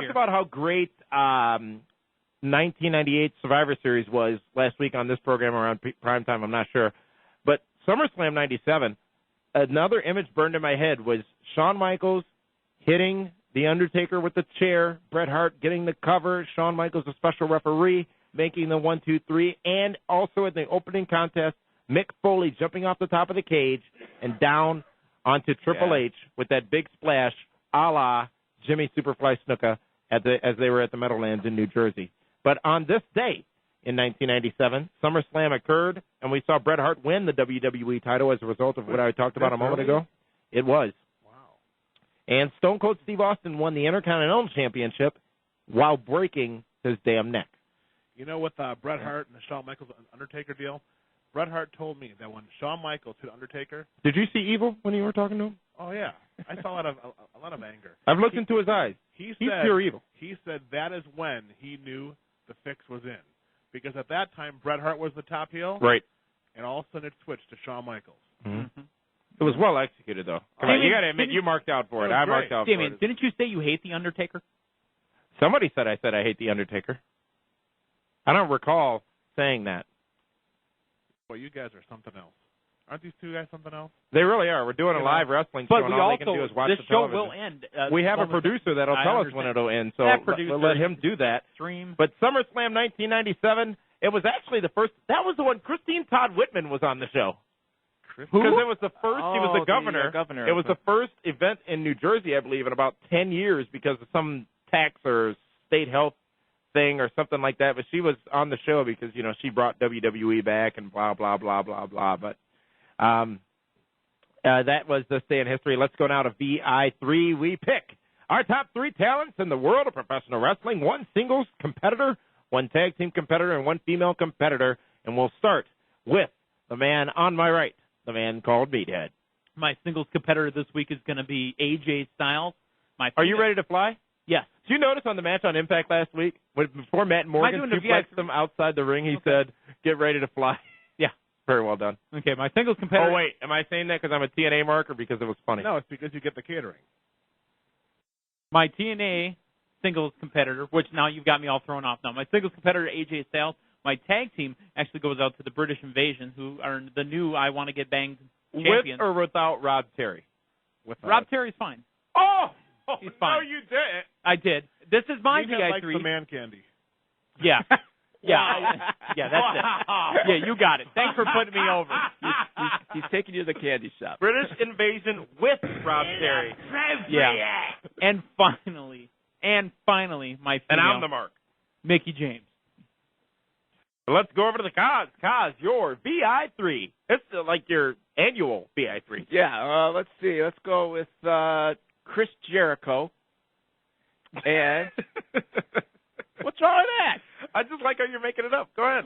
about how great 1998 Survivor Series was last week on this program around prime time. I'm not sure. But SummerSlam 97, another image burned in my head was Shawn Michaels hitting The Undertaker with the chair, Bret Hart getting the cover, Shawn Michaels a special referee, making the 1, 2, 3, and also in the opening contest, Mick Foley jumping off the top of the cage and down onto Triple H with that big splash, a la Jimmy Superfly Snuka as they were at the Meadowlands in New Jersey. But on this day in 1997, SummerSlam occurred, and we saw Bret Hart win the WWE title as a result of what I talked about a moment ago. It was. Wow. And Stone Cold Steve Austin won the Intercontinental Championship while breaking his damn neck. You know, with Bret Hart and the Shawn Michaels Undertaker deal, Bret Hart told me that when Shawn Michaels hit Undertaker. Did you see evil when you were talking to him? Oh yeah, I saw a lot of anger. I've looked into his eyes. He's pure evil. He said that is when he knew the fix was in, because at that time Bret Hart was the top heel, right? And all of a sudden it switched to Shawn Michaels. Mm-hmm. It was well executed, though. Come on, you got to admit you marked out for it. I marked out Damien, for it. didn't you say you hate the Undertaker? Somebody said I hate the Undertaker. I don't recall saying that. Well, you guys are something else. Aren't these two guys something else? They really are. We're doing a live wrestling show, and all they can do is watch the television. This show will end. We have a producer that'll tell us when it'll end, so we'll let him do that. Stream. But SummerSlam 1997, it was actually the first. That was the one. Christine Todd Whitman was on the show. Because it was the first. He was the governor. It was the first event in New Jersey, I believe, in about 10 years because of some tax or state health thing or something like that, but she was on the show because, you know, she brought WWE back and blah, blah, blah, blah, blah. But that was this day in history. Let's go now to VI3. We pick our top 3 talents in the world of professional wrestling, 1 singles competitor, 1 tag team competitor, and 1 female competitor. And we'll start with the man on my right, the man called Meathead. My singles competitor this week is going to be AJ Styles. Are you ready to fly? Yes. Did you notice on the match on Impact last week, before Matt Morgan suplexed him outside the ring, he said, "Get ready to fly." Yeah. Very well done. Okay, my singles competitor. Oh, wait. Am I saying that because I'm a TNA mark or because it was funny? No, it's because you get the catering. My TNA singles competitor, which now you've got me all thrown off now. My singles competitor, AJ Styles. My tag team actually goes out to the British Invasion, who are the new I Want to Get Banged champions. With or without Rob Terry? Rob Terry's fine. Oh! He's fine. No, you didn't. I did. This is my VI3. Like the man candy. Yeah. Yeah. Yeah, that's it. Yeah, you got it. Thanks for putting me over. He's taking you to the candy shop. British Invasion with Rob Terry. Yeah. And finally, my female. And I'm the mark. Mickie James. Let's go over to the Kaz. Kaz, your VI3. It's like your annual VI3. Yeah, let's see. Let's go with Chris Jericho. And what's wrong with that? I just like how you're making it up. Go ahead.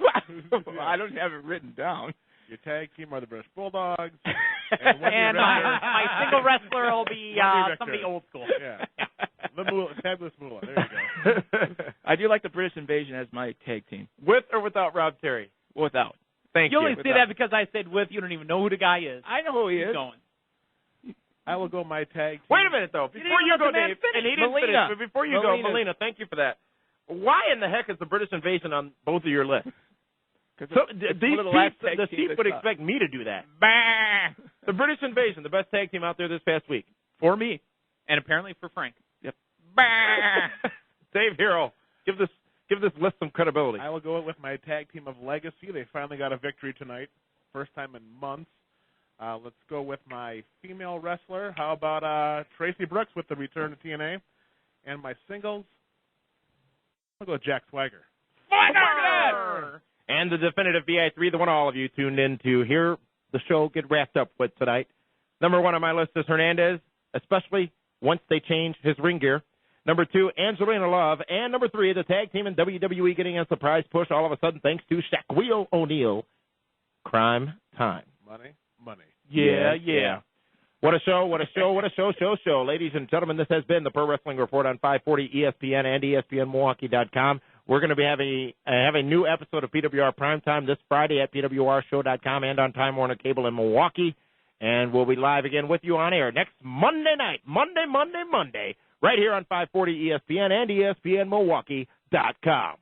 I don't have it written down. Your tag team are the British Bulldogs. And my single wrestler will be somebody old school. Yeah. Fabulous Moolah. There you go. I do like the British Invasion as my tag team. With or without Rob Terry? Without. Thank you. You only say that because I said with. You don't even know who the guy is. I know who he is. Going. I will go my tag team. Wait a minute, though. Before you go, Dave, and he didn't finish, but before you go, Melina, thank you for that. Why in the heck is the British Invasion on both of your lists? So the Chief would expect me to do that. Bah! The British Invasion, the best tag team out there this past week. For me. And apparently for Frank. Yep. Bah! Dave Hero, give this list some credibility. I will go with my tag team of Legacy. They finally got a victory tonight. First time in months. Let's go with my female wrestler. How about Tracy Brooks with the return to TNA? And my singles, I'll go with Jack Swagger. Swagger! And the definitive VI3, the one all of you tuned in to hear the show get wrapped up with tonight. Number 1 on my list is Hernandez, especially once they change his ring gear. Number 2, Angelina Love. And number 3, the tag team in WWE getting a surprise push all of a sudden thanks to Shaquille O'Neal. Crime Time. Money. Yeah. What a show, what a show. Ladies and gentlemen, this has been the Pro Wrestling Report on 540 ESPN and ESPNMilwaukee.com. We're going to be having a new episode of PWR Primetime this Friday at PWRshow.com and on Time Warner Cable in Milwaukee. And we'll be live again with you on air next Monday night, Monday, right here on 540 ESPN and ESPNMilwaukee.com.